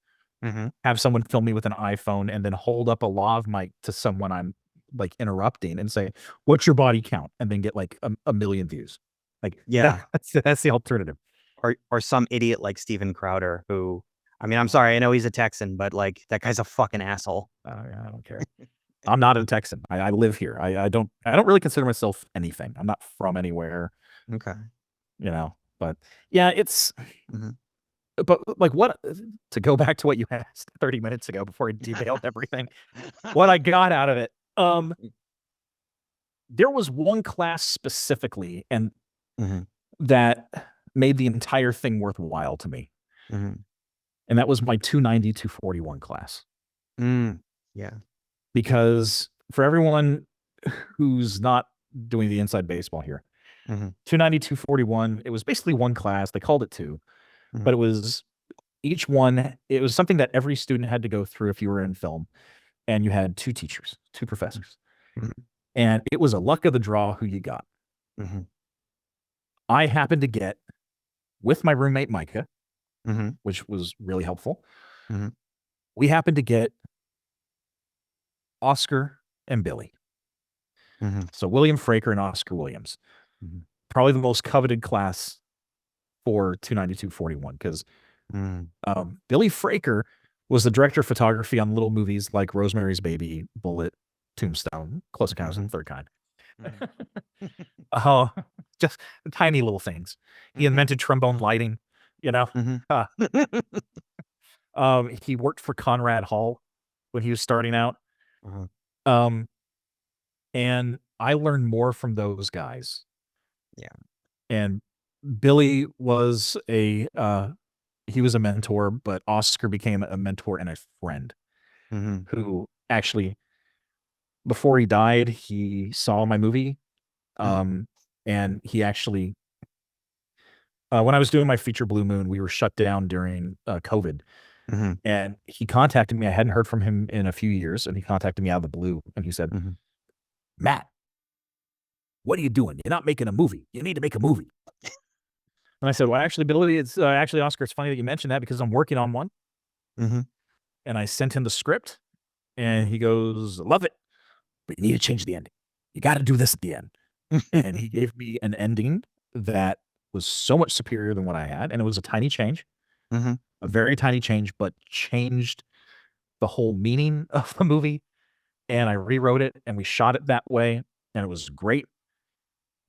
have someone film me with an iPhone, and then hold up a lav mic to someone I'm like interrupting and say, "What's your body count?" and then get like a million views. Like, that's the alternative. Or some idiot like Steven Crowder who, I mean, I'm sorry, I know he's a Texan, but like that guy's a fucking asshole. I don't care. I'm not a Texan. I live here. I don't really consider myself anything. I'm not from anywhere. Okay. But yeah, it's but like what, to go back to what you asked 30 minutes ago before I derailed everything, what I got out of it. There was one class specifically and that made the entire thing worthwhile to me. And that was my 290, 241 class. Yeah. Because for everyone who's not doing the inside baseball here, 290, 241, it was basically one class. They called it two, but it was each one. It was something that every student had to go through if you were in film, and you had two teachers, two professors, and it was a luck of the draw who you got. I happened to get with my roommate Micah, which was really helpful. We happened to get Oscar and Billy. So William Fraker and Oscar Williams, probably the most coveted class for 292-41, because Billy Fraker was the director of photography on little movies like Rosemary's Baby, Bullet, Tombstone, Close Encounters of the Third Kind. Just tiny little things. He invented trombone lighting, He worked for Conrad Hall when he was starting out. And I learned more from those guys. Yeah. And Billy was he was a mentor, but Oscar became a mentor and a friend who actually, before he died, he saw my movie. And he actually, when I was doing my feature Blue Moon, we were shut down during COVID. And he contacted me. I hadn't heard from him in a few years, and he contacted me out of the blue, and he said, "Matt, what are you doing? You're not making a movie. You need to make a movie." And I said, "Well, actually, Billy, it's actually, Oscar, it's funny that you mentioned that because I'm working on one." And I sent him the script, and he goes, "Love it, but you need to change the ending. You got to do this at the end." And he gave me an ending that was so much superior than what I had, and it was a tiny change, a very tiny change, but changed the whole meaning of the movie. And I rewrote it, and we shot it that way, and it was great.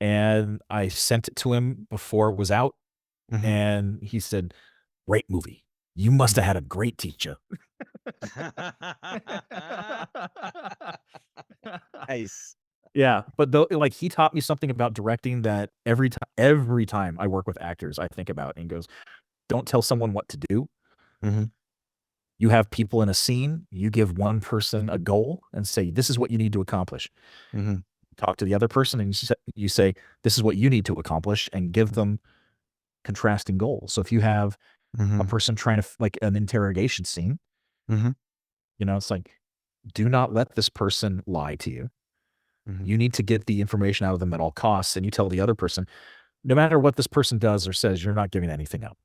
And I sent it to him before it was out, and he said, "Great movie. You must have had a great teacher." Nice. Yeah, but though, like, he taught me something about directing that every time I work with actors, I think about, and he goes, "Don't tell someone what to do. You have people in a scene, you give one person a goal and say, this is what you need to accomplish. Talk to the other person and you say, this is what you need to accomplish, and give them contrasting goals." So if you have a person trying to, like, an interrogation scene, it's like, do not let this person lie to you. You need to get the information out of them at all costs. And you tell the other person, no matter what this person does or says, you're not giving anything up.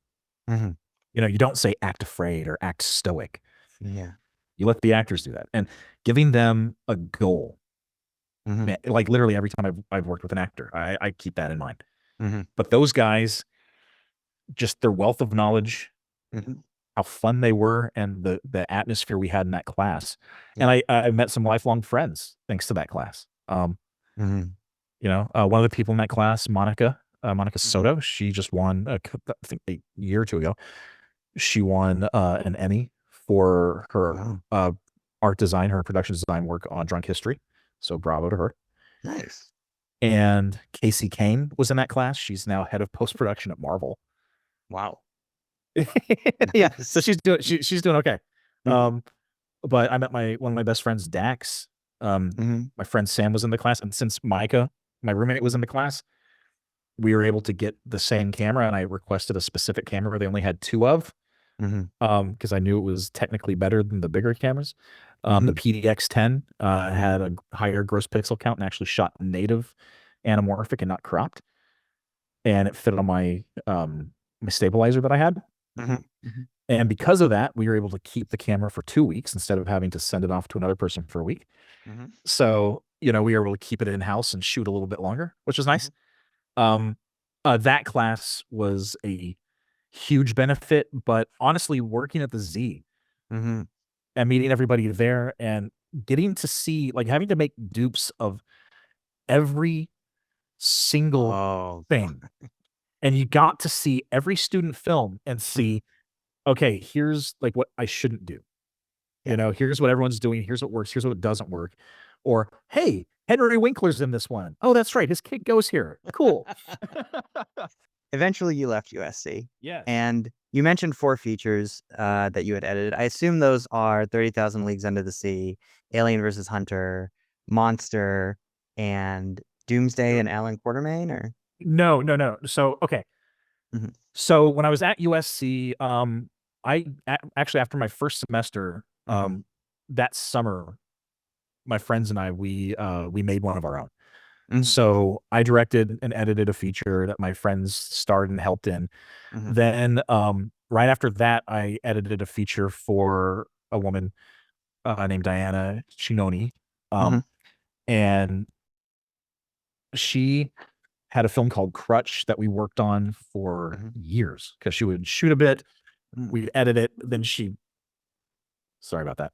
You don't say act afraid or act stoic. Yeah. You let the actors do that. And giving them a goal. Like, literally every time I've worked with an actor, I keep that in mind. But those guys, just their wealth of knowledge, how fun they were, and the atmosphere we had in that class. And I met some lifelong friends thanks to that class. One of the people in that class, Monica Soto, she just won, I think a year or two ago, she won an Emmy for her art design, her production design work on Drunk History. So bravo to her. Nice. and Casey Kane was in that class. She's now head of post-production at Marvel. Wow. Yeah, so she's doing okay. Mm-hmm. But I met one of my best friends, Dax. My friend Sam was in the class, and since Micah, my roommate, was in the class, we were able to get the same camera, and I requested a specific camera they only had 2 of, because I knew it was technically better than the bigger cameras. The PDX-10 had a higher gross pixel count and actually shot native anamorphic and not cropped, and it fit on my my stabilizer that I had. And because of that, we were able to keep the camera for 2 weeks instead of having to send it off to another person for a week. So, we were able to keep it in-house and shoot a little bit longer, which was nice. That class was a huge benefit, but honestly, working at the Z and meeting everybody there and getting to see, like, having to make dupes of every single thing. And you got to see every student film and see, okay, here's like what I shouldn't do. Here's what everyone's doing. Here's what works. Here's what doesn't work. Or, hey, Henry Winkler's in this one. Oh, that's right. His kid goes here. Cool. Eventually, you left USC. Yes. And you mentioned 4 features that you had edited. I assume those are 30,000 Leagues Under the Sea, Alien versus Hunter, Monster, and Doomsday and Alan Quartermain, or? No. So, okay. So when I was at USC, actually, after my first semester, that summer, my friends and I, we made one of our own. So I directed and edited a feature that my friends starred and helped in. Then, right after that, I edited a feature for a woman named Diana Chinoni. And she had a film called Crutch that we worked on for years, because she would shoot a bit, we'd edit it, then sorry about that.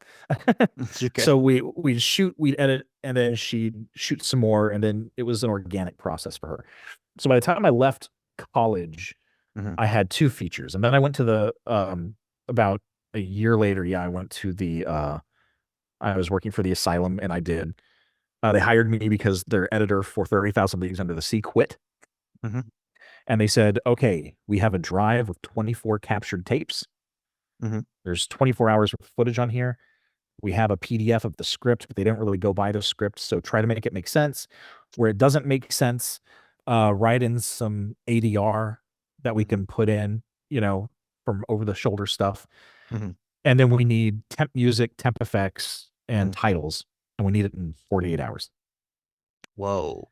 Okay. So we'd edit, and then she'd shoot some more, and then it was an organic process for her. So by the time I left college, I had 2 features, and then I went to the about a year later, I went to the I was working for the asylum, and I did. They hired me because their editor for 30,000 Leagues Under the Sea quit. And they said, okay, we have a drive with 24 captured tapes. There's 24 hours of footage on here. We have a PDF of the script, but they didn't really go by the script. So try to make it make sense. Where it doesn't make sense, write in some ADR that we can put in, from over the shoulder stuff. And then we need temp music, temp effects, and titles. And we need it in 48 hours. Whoa.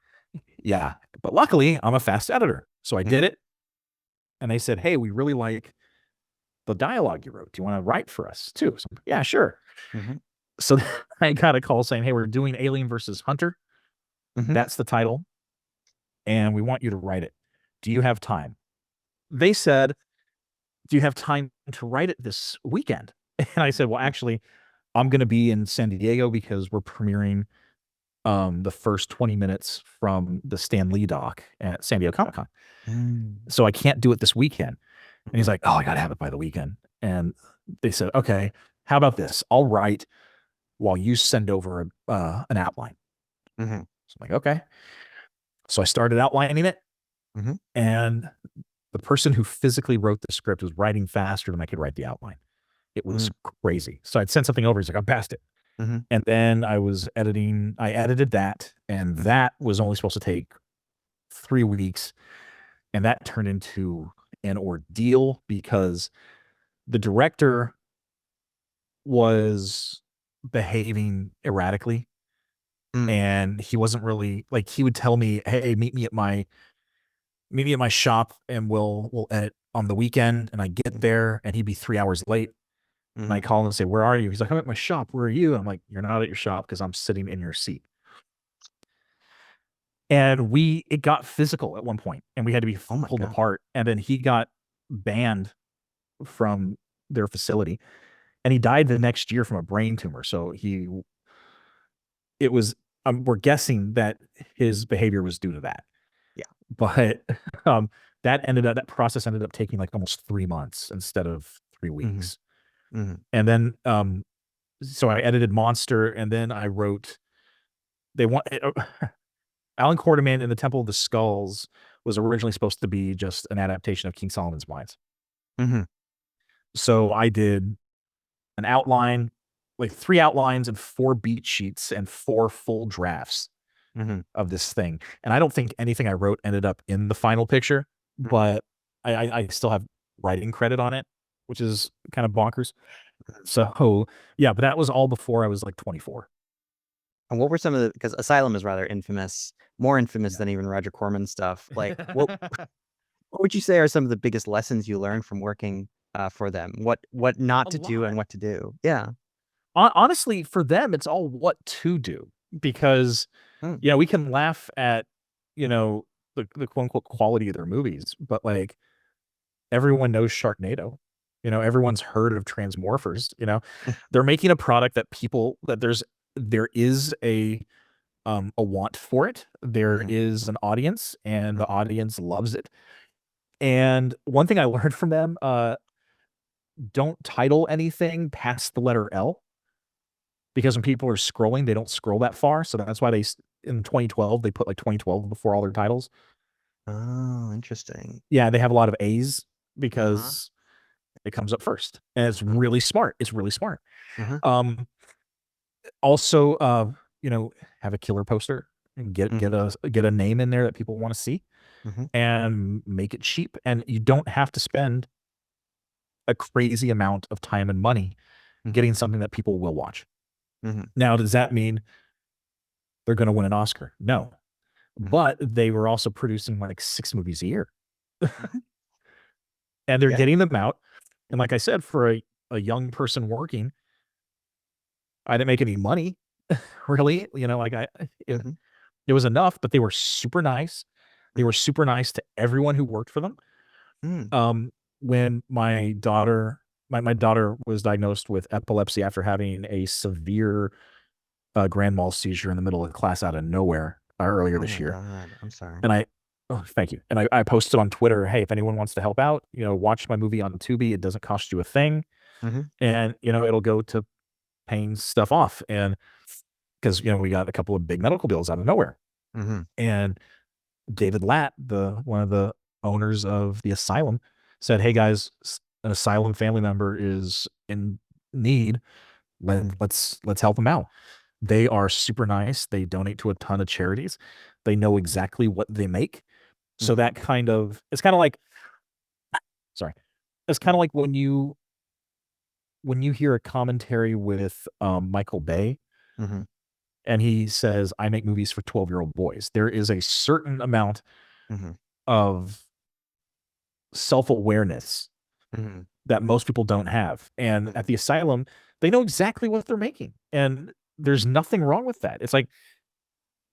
Yeah. But luckily, I'm a fast editor. So I did it. And they said, hey, we really like the dialogue you wrote. Do you want to write for us too? So, yeah, sure. So I got a call saying, hey, we're doing Alien versus Hunter. That's the title. And we want you to write it. Do you have time? They said, do you have time to write it this weekend? And I said, well, actually, I'm going to be in San Diego because we're premiering the first 20 minutes from the Stan Lee doc at San Diego Comic-Con. So I can't do it this weekend. And he's like, oh, I got to have it by the weekend. And they said, okay, how about this? I'll write while you send over an outline. So I'm like, okay. So I started outlining it. And the person who physically wrote the script was writing faster than I could write the outline. It was crazy. So I'd send something over. He's like, I'm past it. And then I edited that. And that was only supposed to take 3 weeks. And that turned into an ordeal because the director was behaving erratically. And he wasn't really, like, he would tell me, hey, meet me at my shop and we'll edit on the weekend. And I get there and he'd be 3 hours late. And I call him and say, where are you? He's like, I'm at my shop. Where are you? I'm like, you're not at your shop because I'm sitting in your seat. And it got physical at one point, and we had to be pulled apart. And then he got banned from their facility, and he died the next year from a brain tumor. So we're guessing that his behavior was due to that. Yeah. But that process ended up taking like almost 3 months instead of 3 weeks. And then, so I edited Monster, and then I wrote, Alan Quartermain in the Temple of the Skulls was originally supposed to be just an adaptation of King Solomon's Mines. Mm-hmm. So I did an outline, like 3 outlines and 4 beat sheets and 4 full drafts Mm-hmm. of this thing. And I don't think anything I wrote ended up in the final picture, but I still have writing credit on it, which is kind of bonkers. So yeah, but that was all before I was like 24. And what were some of the, because Asylum is rather infamous, more infamous than even Roger Corman stuff. Like, what would you say are some of the biggest lessons you learned from working for them? What not A to do and lot. what to do? Yeah. Honestly, for them, it's all what to do because, Mm. we can laugh at, the quote unquote quality of their movies, but like everyone knows Sharknado. Everyone's heard of Transmorphers. They're making a product that there is a want for it. There Mhm. is an audience, and the audience loves it. And one thing I learned from them, don't title anything past the letter L, because when people are scrolling, they don't scroll that far. So that's why in 2012, they put like 2012 before all their titles. Oh, interesting. Yeah, they have a lot of A's Uh-huh. because it comes up first. And it's really smart. It's really smart. Uh-huh. Um, Also, have a killer poster and get Mhm. a name in there that people want to see, Mhm. and make it cheap. And you don't have to spend a crazy amount of time and money Mhm. getting something that people will watch. Mhm. Now, does that mean they're going to win an Oscar? No, Mhm. but they were also producing like 6 movies a year, Mhm. and they're Yeah. getting them out. And like I said, for a young person working, I didn't make any money really. Like Mhm. it was enough, but they were super nice. They were Mhm. super nice to everyone who worked for them. Mm. Um, when my daughter was diagnosed with epilepsy after having a severe grand mal seizure in the middle of class out of nowhere earlier Oh this my year, God. I'm sorry. and oh, thank you. And I posted on Twitter, hey, if anyone wants to help out, watch my movie on Tubi. It doesn't cost you a thing, Mhm. and it'll go to paying stuff off, and because we got a couple of big medical bills out of nowhere, Mhm. and David Latt, one of the owners of the asylum, said, "Hey guys, an asylum family member is in need. Mhm. Let's help them out." They are super nice. They donate to a ton of charities. They know exactly what they make. So Mhm. that it's kind of like, sorry, it's kind of like when you hear a commentary with Michael Bay, Mhm. and he says, "I make movies for 12-year-old boys." There is a certain amount Mhm. of self-awareness Mhm. that most people don't have. And at Mhm. the asylum, they know exactly what they're making. And there's nothing wrong with that. It's like,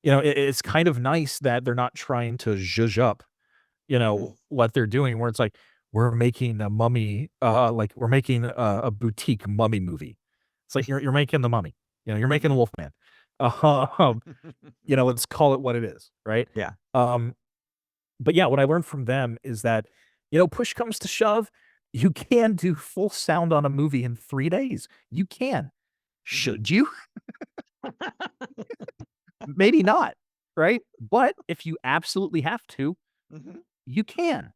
it's kind of nice that they're not trying to zhuzh up, Mhm. what they're doing, where it's like, we're making a mummy, like we're making a boutique mummy movie. It's like, you're making the mummy, you're making Mhm. Wolfman. Let's call it what it is. Right. Yeah. Um, but yeah, what I learned from them is that, push comes to shove, you can do full sound on a movie in 3 days. You can. Mhm. Should you? Maybe not, right? But if you absolutely have to, Mhm. you can.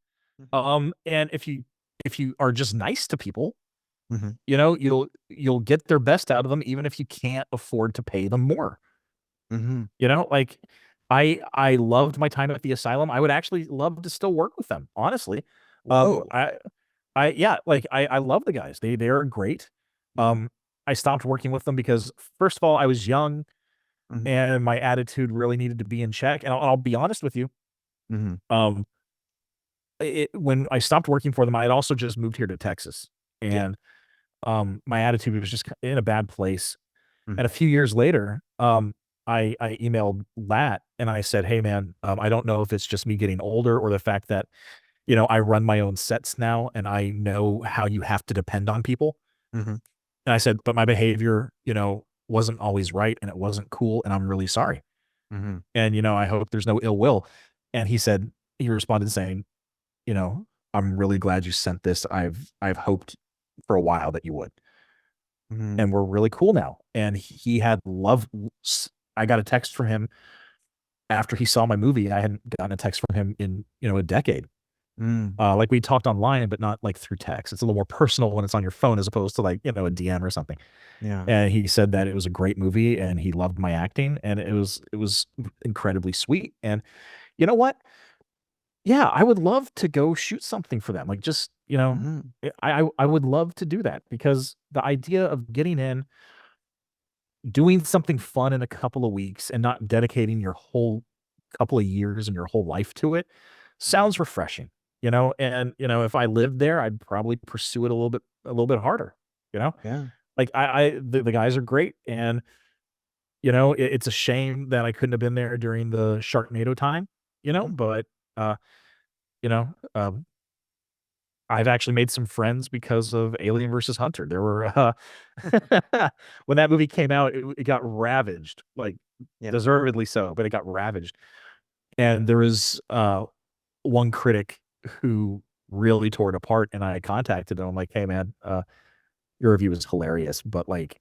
Mhm. And if you are just nice to people, Mhm. you'll get their best out of them, even if you can't afford to pay them more. Mhm. Like I loved my time at the asylum. I would actually love to still work with them, honestly. Um, Whoa. I yeah, like I love the guys. They're great. Mhm. I stopped working with them because first of all, I was young Mhm. and my attitude really needed to be in check. And I'll be honest with you. Mhm. Um, when I stopped working for them, I had also just moved here to Texas, Yeah. and my attitude was just in a bad place. And Mhm. a few years later, I emailed Lat and I said, "Hey man, I don't know if it's just me getting older or the fact that I run my own sets now and I know how you have to depend on people." Mhm. And I said, "But my behavior, wasn't always right and it wasn't cool, and I'm really sorry. Mhm. And I hope there's no ill will." And he responded saying, you know, "I'm really glad you sent this. I've hoped for a while that you would." Mhm. And we're really cool now. And he had love. I got a text from him after he saw my movie, I hadn't gotten a text from him in, a decade. Mm. Like we talked online, but not like through text. It's a little more personal when it's on your phone as opposed to like, a DM or something. Yeah. And he said that it was a great movie and he loved my acting and it was incredibly sweet. And you know what? Yeah, I would love to go shoot something for them. Like just, Mhm. I would love to do that because the idea of getting in, doing something fun in a couple of weeks and not dedicating your whole couple of years and your whole life to it sounds refreshing, and if I lived there, I'd probably pursue it a little bit harder, you know? Yeah. Like the guys are great and it's a shame that I couldn't have been there during the Sharknado time, Mhm. but uh, you know, um, I've actually made some friends because of Alien versus Hunter. There were when that movie came out, it got ravaged, like Yeah. deservedly so, but it got ravaged. And there was one critic who really tore it apart, and I contacted him. I'm like, "Hey, man, your review is hilarious, but like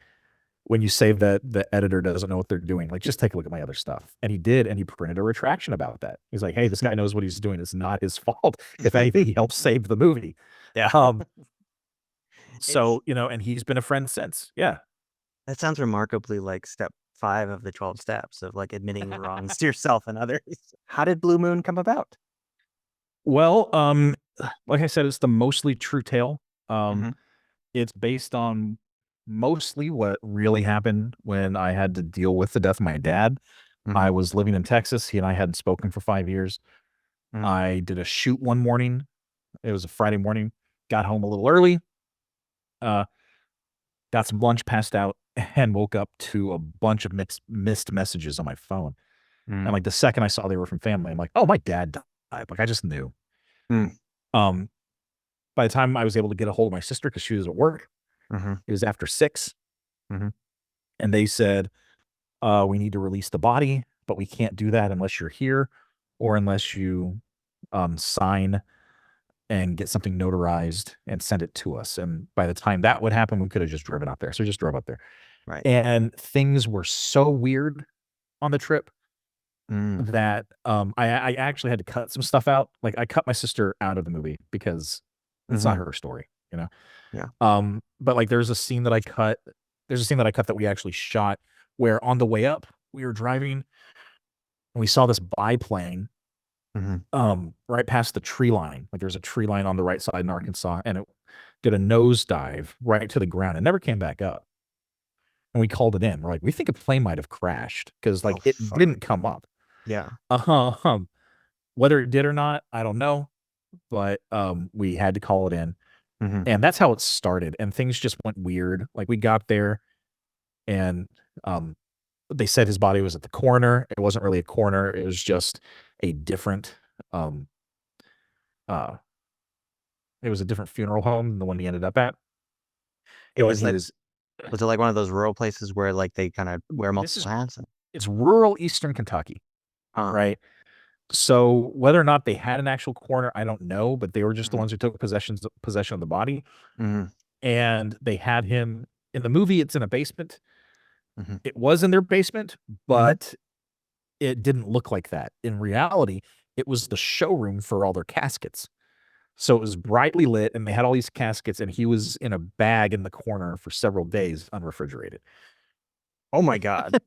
when you say that the editor doesn't know what they're doing, like just take a look at my other stuff." And he did, and he printed a retraction about that. He's like, "Hey, this guy knows what he's doing. It's not his fault. If anything, he helped save the movie." Yeah. Um, It's and he's been a friend since. Yeah. that sounds remarkably like step 5 of the 12 steps of, like, admitting your wrongs to yourself and others. How did Blue Moon come about? Well, like I said, it's the mostly true tale. Um, Mhm. it's based on mostly what really happened when I had to deal with the death of my dad. I Mhm. was living in Texas. He and I hadn't spoken for 5 years. Mm. I did a shoot one morning. It was a Friday morning. Got home a little early. Uh, got some lunch, passed out, and woke up to a bunch of missed messages on my phone. And Mm. like the second I saw they were from family, I'm like, "Oh, my dad died." Like I just knew. Mm. Um, by the time I was able to get a hold of my sister because she was at work, Mhm. it was after 6, Mhm. and they said, "We need to release the body, but we can't do that unless you're here or unless you sign and get something notarized and send it to us." And by the time that would happen, we could have just driven up there. So we just drove up there. Right. And things were so weird on the trip Mm. that I actually had to cut some stuff out. Like I cut my sister out of the movie because it's not Mhm. her story, you know. Yeah. But like there's a scene that I cut. There's a scene that I cut that we actually shot where on the way up we were driving and we saw this biplane Mhm. right past the tree line. Like there's a tree line on the right side in Arkansas, and it did a nosedive right to the ground and never came back up. And we called it in. We're like, we think a plane might have crashed because Oh, like it fuck. didn't come up. Yeah. Um, whether it did or not, I don't know. But we had to call it in. Mhm. And that's how it started. And things just went weird. Like we got there and um they said his body was at the coroner. It wasn't really a coroner, it was just a different um uh it was a different funeral home than the one he ended up at. It And was he like, was was it like one of those rural places where, like, they kinda wear this is multiple hats? it's rural Eastern Kentucky, Uh, right? So whether or not they had an actual coroner, I don't know, but they were just the mhm. ones who took possession of the body, Mhm. and they had him in the movie. It's in a basement. Mhm. It was in their basement, Mhm. but it didn't look like that. In reality, it was the showroom for all their caskets. So it was brightly lit, and they had all these caskets, and he was in a bag in the corner for several days, unrefrigerated. Oh my god.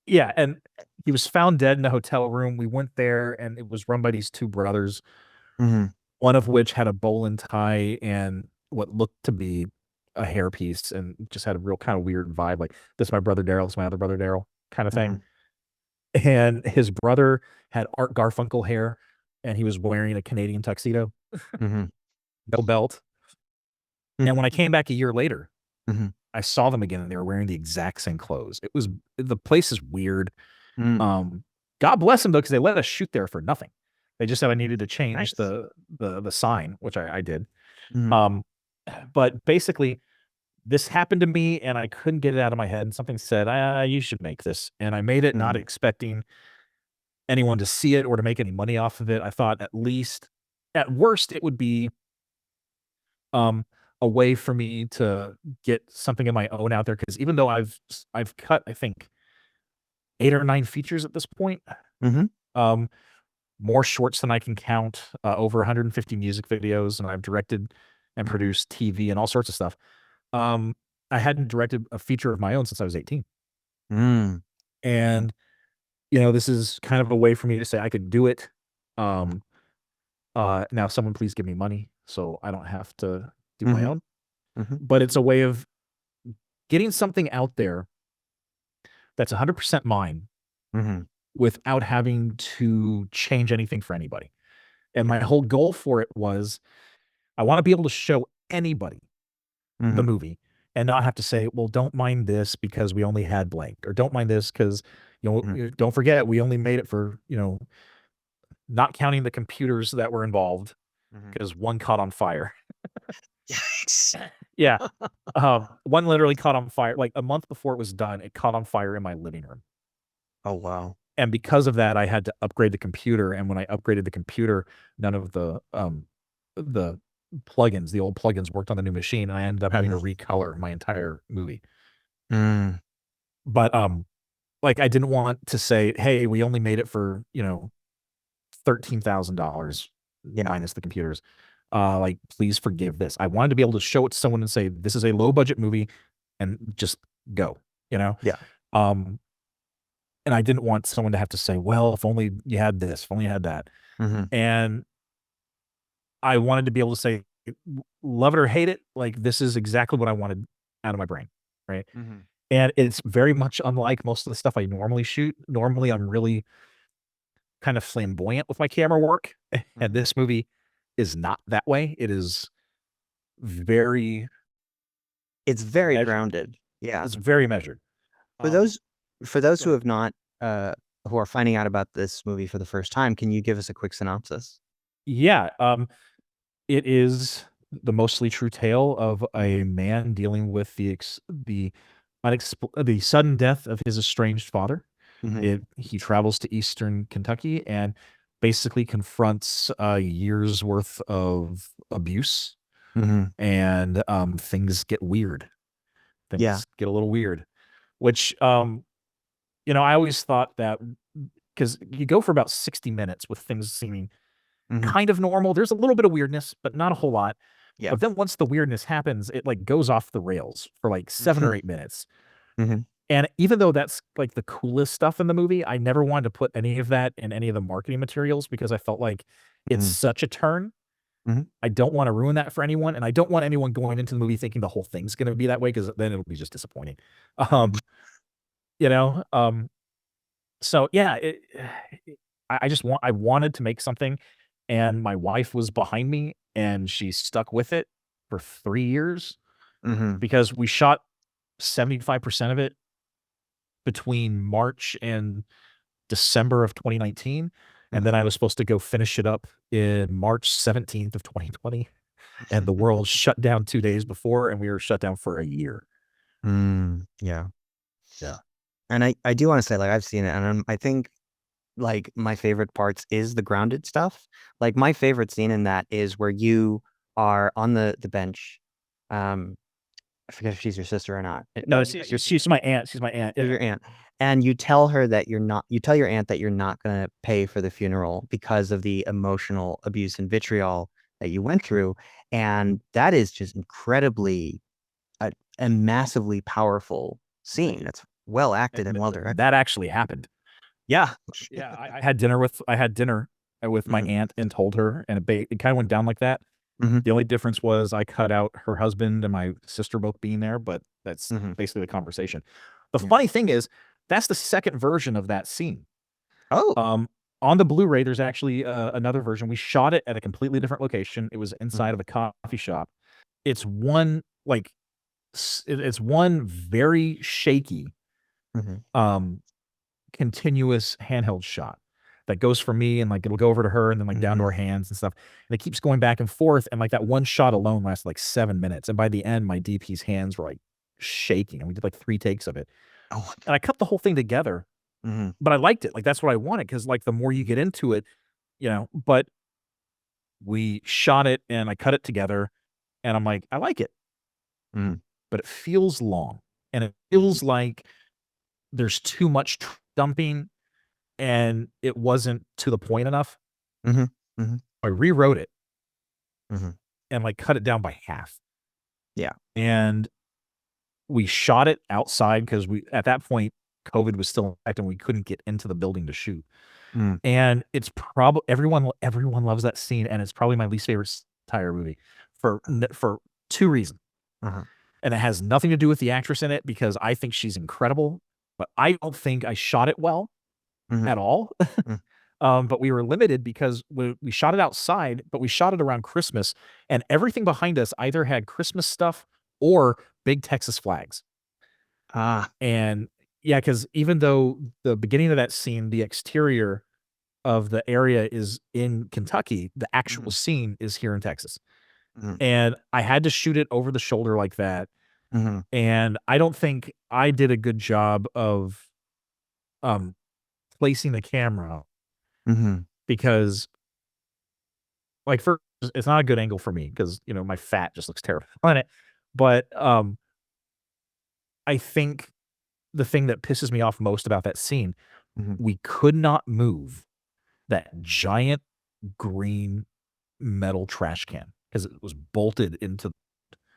Yeah, and he was found dead in a hotel room. We went there, and it was run by these 2 brothers, Mhm. one of which had a bow and tie and what looked to be a hairpiece and just had a real kinda weird vibe, like, "This is my brother Daryl, this is my other brother Daryl," kinda thing. Mhm. And his brother had Art Garfunkel hair, and he was wearing a Canadian tuxedo, Mhm. no belt. And when I came back a year later, Mhm. I saw them again, and they were wearing the exact same clothes. The place is weird. Mm. Um, God bless them though, because they let us shoot there for nothing. They just said I needed to change Nice. the sign, which I did. Mhm. Um, but basically, this happened to me, and I couldn't get it out of my head, and something said, "Ah, you should make this." And I made it not Mhm. expecting anyone to see it or to make any money off of it. I thought at worst, it would be, um, a way for me to get something of my own out there. Because even though I've cut, I think, 8 or 9 features at this point, Um, more shorts than I can count, over 150 music videos, and I've directed and produced TV and all sorts of stuff. I hadn't directed a feature of my own since I was 18. And, this is kind of a way for me to say I could do it. Now someone please give me money so I don't have to do my own. But it's a way of getting something out there that's 100% mine without having to change anything for anybody. And my whole goal for it was I want to be able to show anybody the movie and not have to say, well, don't mind this because we only had blank, or don't mind this because, don't forget we only made it for, not counting the computers that were involved because one caught on fire. Yikes. Yeah. One literally caught on fire. Like a month before it was done, it caught on fire in my living room. Oh, wow. And because of that, I had to upgrade the computer. And when I upgraded the computer, none of the plugins, the old plugins, worked on the new machine, and I ended up having to recolor my entire movie. But like I didn't want to say, hey, we only made it for, $13,000 minus the computers. Like, please forgive this. I wanted to be able to show it to someone and say, this is a low budget movie, and just go, Yeah. And I didn't want someone to have to say, well, if only you had this, if only you had that. And I wanted to be able to say, love it or hate it, like, this is exactly what I wanted out of my brain, right? And it's very much unlike most of the stuff I normally shoot. Normally, I'm really kind of flamboyant with my camera work, and this movie is not that way. It is very It's very measured. grounded. Yeah. It's very measured. For those who have not, who are finding out about this movie for the first time, can you give us a quick synopsis? Yeah. It is the mostly true tale of a man dealing with the sudden death of his estranged father. He travels to Eastern Kentucky and basically confronts a year's worth of abuse, and things get weird. Things get a little weird, which I always thought that because you go for about 60 minutes with things seeming kind of normal. There's a little bit of weirdness, but not a whole lot. Yeah. But then once the weirdness happens, it like goes off the rails for like 7 or 8 minutes. And even though that's like the coolest stuff in the movie, I never wanted to put any of that in any of the marketing materials because I felt like it's such a turn. I don't want to ruin that for anyone, and I don't want anyone going into the movie thinking the whole thing's going to be that way because then it'll be just disappointing. So yeah, I wanted to make something, and my wife was behind me, and she stuck with it for 3 years because we shot 75% of it between March and December of 2019. And then I was supposed to go finish it up in March 17th of 2020. And the world shut down 2 days before, and we were shut down for a year. Yeah. Yeah. And I do want to say, like, I've seen it, and I think, like, my favorite parts is the grounded stuff. Like, my favorite scene in that is where you are on the bench. I forget if she's your sister or not. No, she's my aunt. She's my aunt. You're your aunt. And you tell her that you tell your aunt that you're not going to pay for the funeral because of the emotional abuse and vitriol that you went through. And that is just incredibly and massively powerful scene. That's well acted and well directed. That actually happened. Yeah. Yeah. I had dinner with my aunt and told her, and it kind of went down like that. The only difference was I cut out her husband and my sister both being there, but that's basically the conversation. The funny thing is, that's the second version of that scene. Oh. On the Blu-ray, there's actually another version. We shot it at a completely different location. It was inside of a coffee shop. It's one very shaky, continuous handheld shot that goes from me, and like it'll go over to her and then like down to our hands and stuff. And it keeps going back and forth. And like that one shot alone lasted like 7 minutes. And by the end, my DP's hands were like shaking. And we did like 3 takes of it. Oh. And I cut the whole thing together. But I liked it. Like that's what I wanted, because like the more you get into it, but we shot it and I cut it together, and I'm like, I like it. But it feels long, and it feels like there's too much dumping and it wasn't to the point enough. Mm-hmm. Mm-hmm. I rewrote it Mm-hmm. and like cut it down by half. Yeah. And we shot it outside because we, at that point, COVID was still in effect and we couldn't get into the building to shoot. Mm. And it's probably everyone loves that scene, and it's probably my least favorite entire movie for two reasons. Uh-huh. And it has nothing to do with the actress in it because I think she's incredible, but I don't think I shot it well Mm-hmm. at all. Mm. But we were limited because we shot it outside, but we shot it around Christmas, and everything behind us either had Christmas stuff or big Texas flags. Ah. And yeah, because even though the beginning of that scene, the exterior of the area is in Kentucky, the actual Mm-hmm. scene is here in Texas. Mm-hmm. And I had to shoot it over the shoulder like that. Mm-hmm. And I don't think I did a good job of placing the camera Mm-hmm. because, like, first, it's not a good angle for me because, you know, my fat just looks terrible on it. But I think the thing that pisses me off most about that scene, Mm-hmm. we could not move that giant green metal trash can because it was bolted into.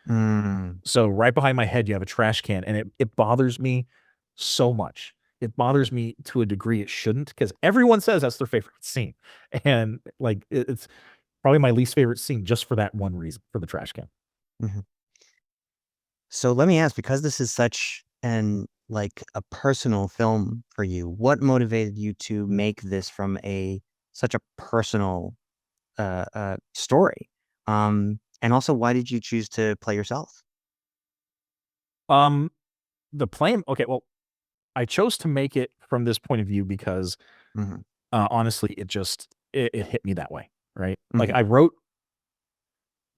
Mm. So right behind my head, you have a trash can, and it bothers me so much. It bothers me to a degree it shouldn't, because everyone says that's their favorite scene, and like it's probably my least favorite scene just for that one reason, for the trash can. Mm-hmm. So let me ask, because this is such a personal film for you, what motivated you to make this from such a personal story? And also, why did you choose to play yourself? Um, the plan. Okay, well, I chose to make it from this point of view because Mm-hmm. honestly, it hit me that way, right? Like Mm-hmm. I wrote.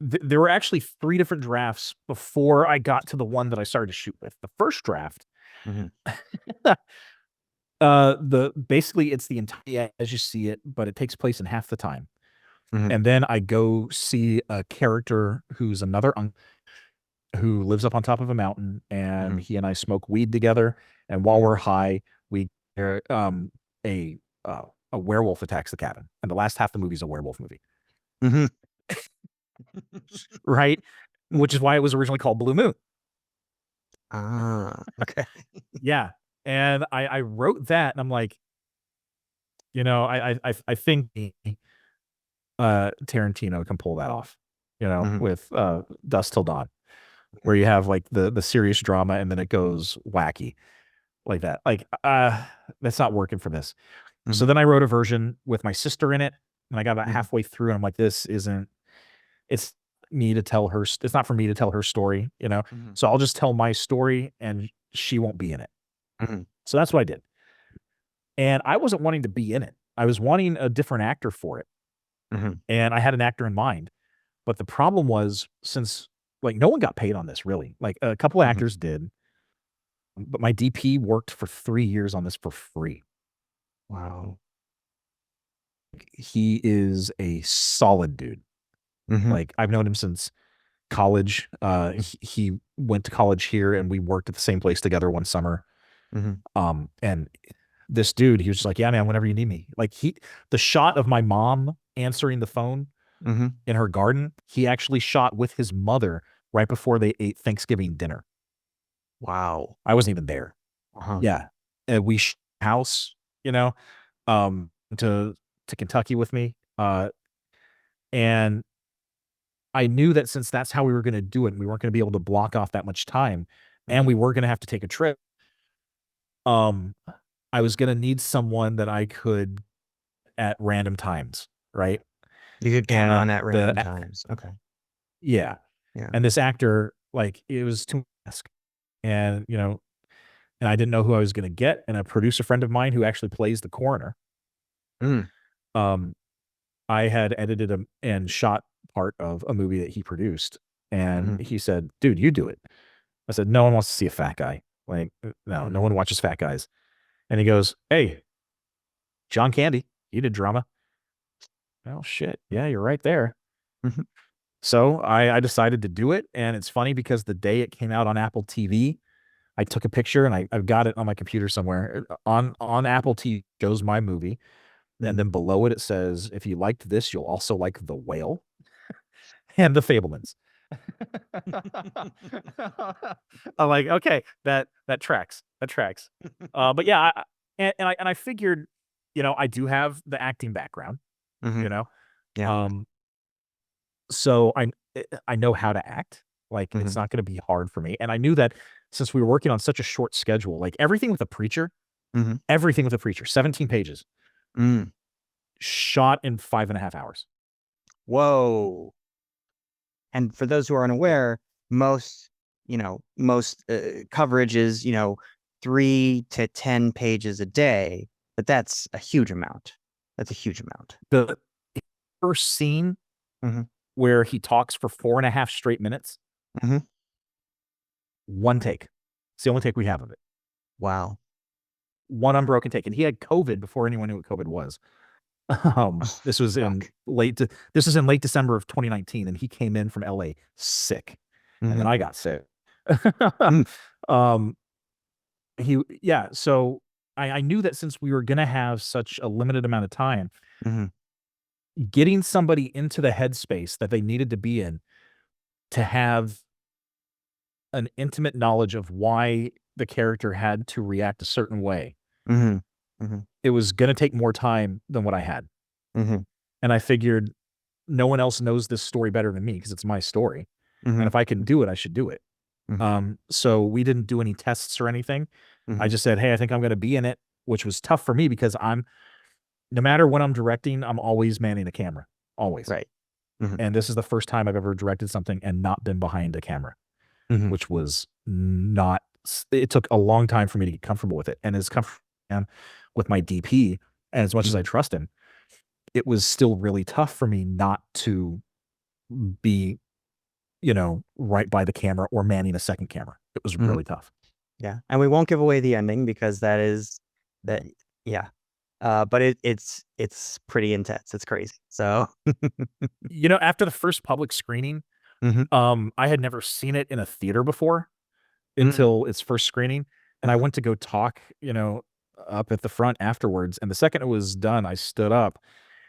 There were actually 3 different drafts before I got to the one that I started to shoot with. The first draft, Mm-hmm. the basically it's the entire as you see it, but it takes place in half the time. Mm-hmm. And then I go see a character who's another who lives up on top of a mountain, and Mm-hmm. he and I smoke weed together. And while we're high, we a a werewolf attacks the cabin, and the last half of the movie is a werewolf movie, Mm-hmm. right? Which is why it was originally called Blue Moon. Ah, okay. Yeah, and I wrote that, and I'm like, you know, I think Tarantino can pull that off, you know, Mm-hmm. with Dusk Till Dawn, where you have like the serious drama and then it goes wacky like that. Like that's not working for this. Mm-hmm. So then I wrote a version with my sister in it, and I got about Mm-hmm. halfway through, and I'm like, this isn't. It's me to tell her. It's not for me to tell her story, you know. Mm-hmm. So I'll just tell my story, and she won't be in it. Mm-hmm. So that's what I did. And I wasn't wanting to be in it. I was wanting a different actor for it. Mm-hmm. And I had an actor in mind. But the problem was, since like no one got paid on this really, like a couple Mm-hmm. actors did, but my DP worked for 3 years on this for free. Wow. He is a solid dude. Mm-hmm. Like I've known him since college. He went to college here, and we worked at the same place together one summer. Mm-hmm. And this dude, he was just like, yeah, man, whenever you need me. Like the shot of my mom answering the phone Mm-hmm. in her garden, he actually shot with his mother right before they ate Thanksgiving dinner. Wow. I wasn't even there. Uh-huh. Yeah. And we house, you know, to Kentucky with me. And I knew that since that's how we were going to do it, and we weren't going to be able to block off that much time, and we were going to have to take a trip. I was going to need someone that I could at random times, right? You could count on at random The times. Okay. Yeah. Yeah. And this actor, like, it was too much. And, you know, and I didn't know who I was going to get. And a producer friend of mine who actually plays the coroner, Mm. I had edited him and shot part of a movie that he produced. And Mm-hmm. he said, dude, you do it. I said, no one wants to see a fat guy. Like, no, no one watches fat guys. And he goes, hey, John Candy, you did drama. Oh, shit. Yeah, you're right there. Mm-hmm. So I decided to do it. And it's funny because the day it came out on Apple TV, I took a picture and I've got it on my computer somewhere. On Apple TV shows my movie. And then below it, it says, if you liked this, you'll also like The Whale and The Fablemans. I'm like, okay, that tracks. That tracks. But yeah, I figured, I do have the acting background, Yeah. so I know how to act. Like, it's not going to be hard for me. And I knew that since we were working on such a short schedule, like everything with a preacher, 17 pages, shot in 5.5 hours. Whoa. And for those who are unaware, most coverage is, 3 to 10 pages a day, but that's a huge amount. That's a huge amount. The first scene where he talks for 4.5 straight minutes, one take. It's the only take we have of it. Wow. One unbroken take. And he had COVID before anyone knew what COVID was. This was in late December of 2019, and he came in from LA sick, and then I got sick. So I knew that since we were gonna have such a limited amount of time, getting somebody into the headspace that they needed to be in to have an intimate knowledge of why the character had to react a certain way. It was going to take more time than what I had. And I figured no one else knows this story better than me because it's my story. And if I can do it, I should do it. So we didn't do any tests or anything. I just said, hey, I think I'm going to be in it, which was tough for me because no matter when I'm directing, I'm always manning the camera. Always. Right. And this is the first time I've ever directed something and not been behind a camera, which was not, it took a long time for me to get comfortable with it. And as comfortable with my DP, and as much as I trust him, it was still really tough for me not to be, right by the camera or manning a second camera. It was really tough. Yeah. And we won't give away the ending because yeah. But it's pretty intense. It's crazy. So, after the first public screening, I had never seen it in a theater before until its first screening. And I went to go talk, up at the front afterwards. And the second it was done, I stood up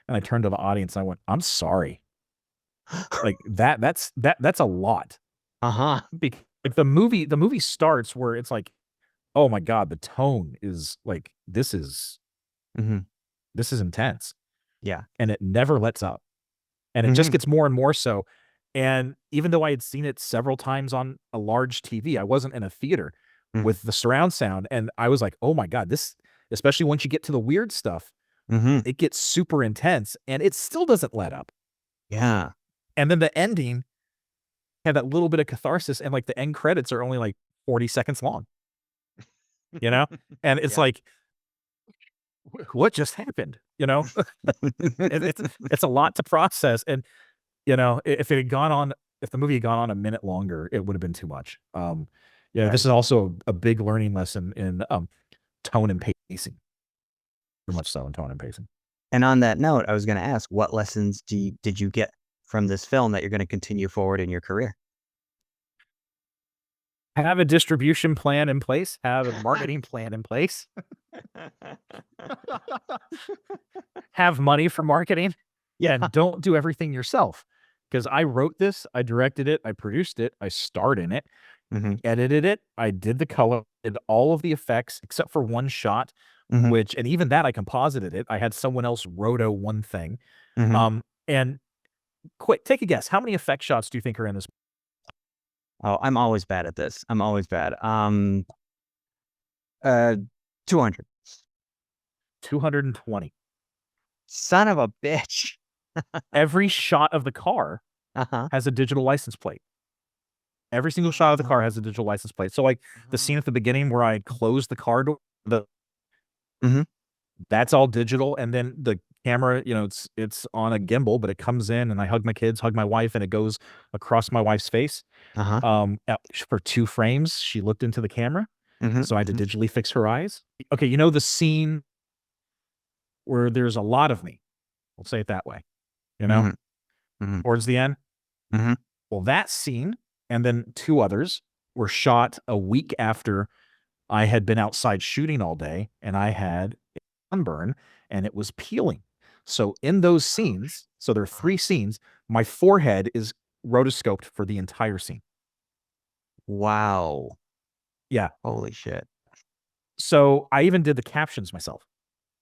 and I turned to the audience and I went, I'm sorry. Like that's a lot. Like the movie starts where it's like, oh my God, the tone is like, this is intense. Yeah. And it never lets up. And it just gets more and more so. And even though I had seen it several times on a large TV, I wasn't in a theater with the surround sound. And I was like, oh my God, this, especially once you get to the weird stuff, it gets super intense and it still doesn't let up. Yeah. And then the ending had that little bit of catharsis, and like the end credits are only like 40 seconds long, and it's like, what just happened? It's a lot to process. And, if the movie had gone on a minute longer, it would have been too much. This is also a big learning lesson in tone and pacing. Very much so in tone and pacing. And on that note, I was going to ask, what lessons did you get from this film that you're going to continue forward in your career? Have a distribution plan in place, have a marketing plan in place, have money for marketing, and don't do everything yourself. Because I wrote this, I directed it, I produced it, I starred in it, edited it, I did the color, did all of the effects except for one shot, and even that I composited it. I had someone else roto one thing. And quick, take a guess. How many effect shots do you think are in this? Oh, I'm always bad at this. I'm always bad. 200. 220. Son of a bitch. Every shot of the car has a digital license plate. Every single shot of the car has a digital license plate. So like the scene at the beginning where I closed the car door, that's all digital. And then the camera, it's on a gimbal, but it comes in and I hug my kids, hug my wife, and it goes across my wife's face. For 2 frames, she looked into the camera. So I had to digitally fix her eyes. Okay. The scene where there's a lot of me, we'll say it that way, towards the end. Well, that scene, and then 2 others were shot a week after I had been outside shooting all day, and I had a sunburn, and it was peeling. So in those scenes, so there are 3 scenes, my forehead is rotoscoped for the entire scene. Wow. Yeah. Holy shit. So I even did the captions myself.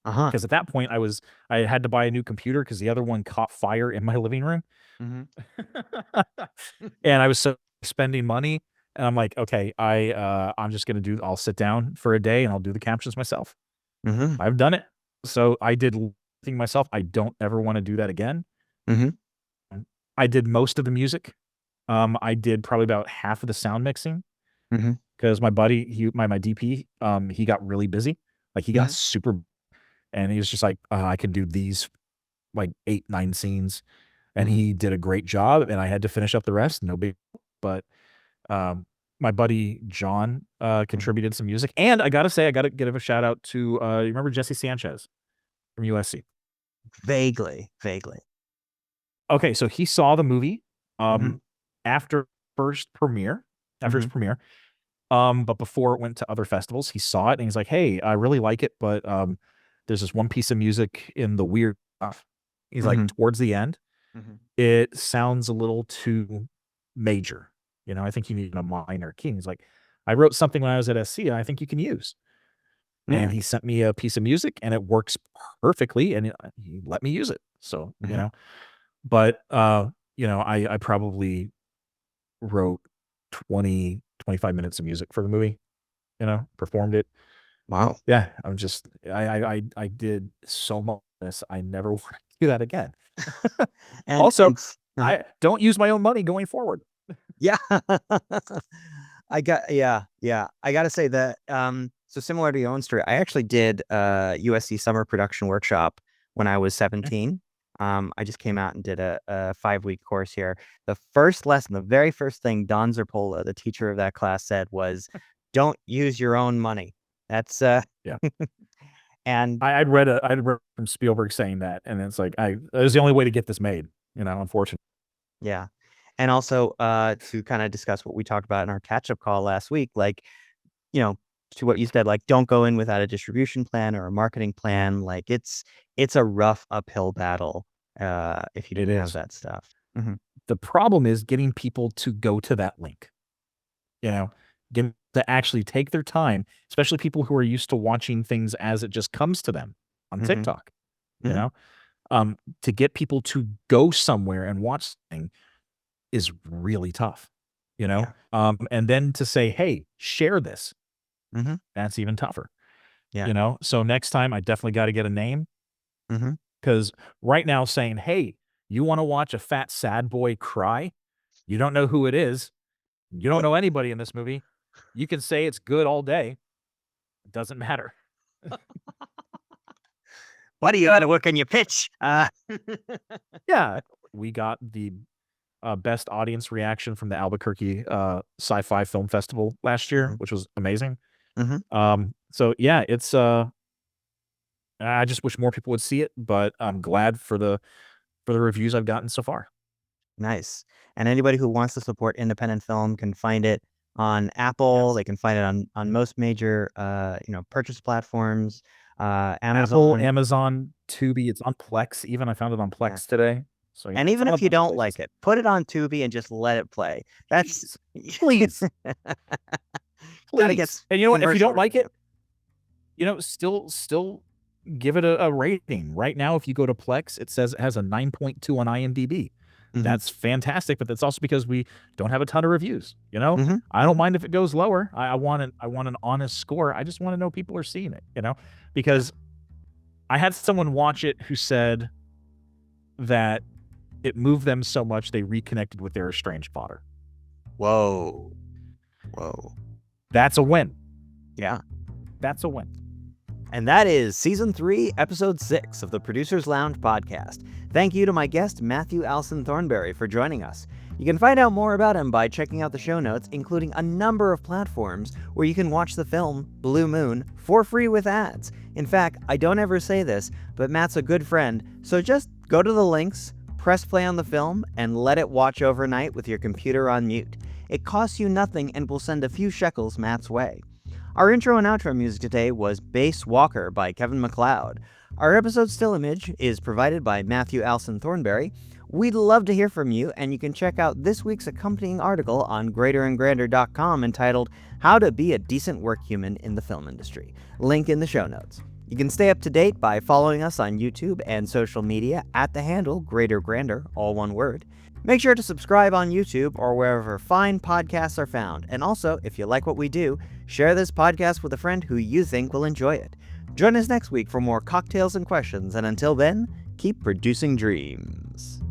Uh-huh. Because at that point I had to buy a new computer because the other one caught fire in my living room. Mhm. And I was so spending money, and I'm like, okay, I'm just gonna I'll sit down for a day and I'll do the captions myself. Mhm. I've done it. So I did everything myself. I don't ever want to do that again. Mhm. I did most of the music. I did probably about half of the sound mixing Mhm. because my buddy, my DP, he got really busy. Like he got Mhm. super, and he was just like, I can do these like 8, 9 scenes. And Mhm. he did a great job, and I had to finish up the rest, no big deal. But, my buddy John, contributed some music, and I gotta say, I gotta give a shout out to, you remember Jesse Sanchez from USC? Vaguely. Okay, so he saw the movie, Mhm. after after its Mhm. premiere, but before it went to other festivals, he saw it, and he's like, "Hey, I really like it, but, there's this one piece of music in the weird stuff." He's like, Mhm. "Towards the end, Mhm. it sounds a little too major. You know, I think you need a minor key." He's like, "I wrote something when I was at SC, and I think you can use." Yeah. And he sent me a piece of music, and it works perfectly, and he let me use it. So, Mhm. but, I probably wrote 25 minutes of music for the movie, performed it. Wow. Yeah, I did so much of this. I never want to do that again. And Also, uh-huh. I don't use my own money going forward. Yeah. I gotta say that, so similar to your own story, I actually did a USC summer production workshop when I was 17. I just came out and did a 5-week course here. The first lesson, the very first thing Don Zerpola, the teacher of that class, said was, "Don't use your own money." That's, Yeah. and I'd read from Spielberg saying that, and it's like, it was the only way to get this made, unfortunately. yeah. And also, to kinda discuss what we talked about in our catch-up call last week, like, you know, to what you said, like, don't go in without a distribution plan or a marketing plan. Like, it's a rough uphill battle, if you It don't have is. that stuff. Mhm. The problem is getting people to go to that link, you know, get to actually take their time, especially people who are used to watching things as it just comes to them on Mhm. TikTok, you Mhm. know? To get people to go somewhere and watch something is really tough, Yeah. And then to say, "Hey, share this," Mhm. that's even tougher, Yeah. So next time I definitely gotta get a name. Mhm. 'Cause right now saying, "Hey, you wanna watch a fat sad boy cry? You don't know who it is. You don't know anybody in this movie. You can say it's good all day. It doesn't matter." What do you gotta work on your pitch? Yeah. We got the, best audience reaction from the Albuquerque, Sci-Fi Film Festival last year, Mhm. which was amazing. Mhm. So yeah, it's, I just wish more people would see it, but I'm glad for the reviews I've gotten so far. Nice. And anybody who wants to support independent film can find it on Apple. Yes. They can find it on most major, purchase platforms, Apple, Amazon. Amazon, Tubi, it's on Plex even, I found it on Yeah. Plex today. So, yeah, And it's even on a if you bunch of don't places. like it, put it on Tubi and just let it play. That's Please, please, gotta get please. And you know what? If you commercial don't like revenue. it, still give it a rating. Right now, if you go to Plex, it says it has a 9.2 on IMDb. Mhm. That's fantastic, but that's also because we don't have a ton of reviews, Mhm. I don't Mhm. mind if it goes lower. I want an honest score. I just wanna know people are seeing it, Yeah. because I had someone watch it who said that it moved them so much they reconnected with their estranged father. Whoa. Whoa. That's a win. Yeah. That's a win. And that is Season 3, Episode 6 of the Producers Lounge podcast. Thank you to my guest, Matthew Alson Thornbury, for joining us. You can find out more about him by checking out the show notes, including a number of platforms where you can watch the film Blue Moon for free with ads. In fact, I don't ever say this, but Matt's a good friend, so just go to the links, press play on the film, and let it watch overnight with your computer on mute. It costs you nothing and will send a few shekels Matt's way. Our intro and outro music today was Bass Walker by Kevin MacLeod. Our episode still image is provided by Matthew Alson Thornbury. We'd love to hear from you, and you can check out this week's accompanying article on greaterandgrander.com entitled How to Be a Decent Work Human in the Film Industry. Link in the show notes. You can stay up to date by following us on YouTube and social media at the handle Greater Grander, all one word. Make sure to subscribe on YouTube or wherever fine podcasts are found. And also, if you like what we do, share this podcast with a friend who you think will enjoy it. Join us next week for more cocktails and questions, and until then, keep producing dreams.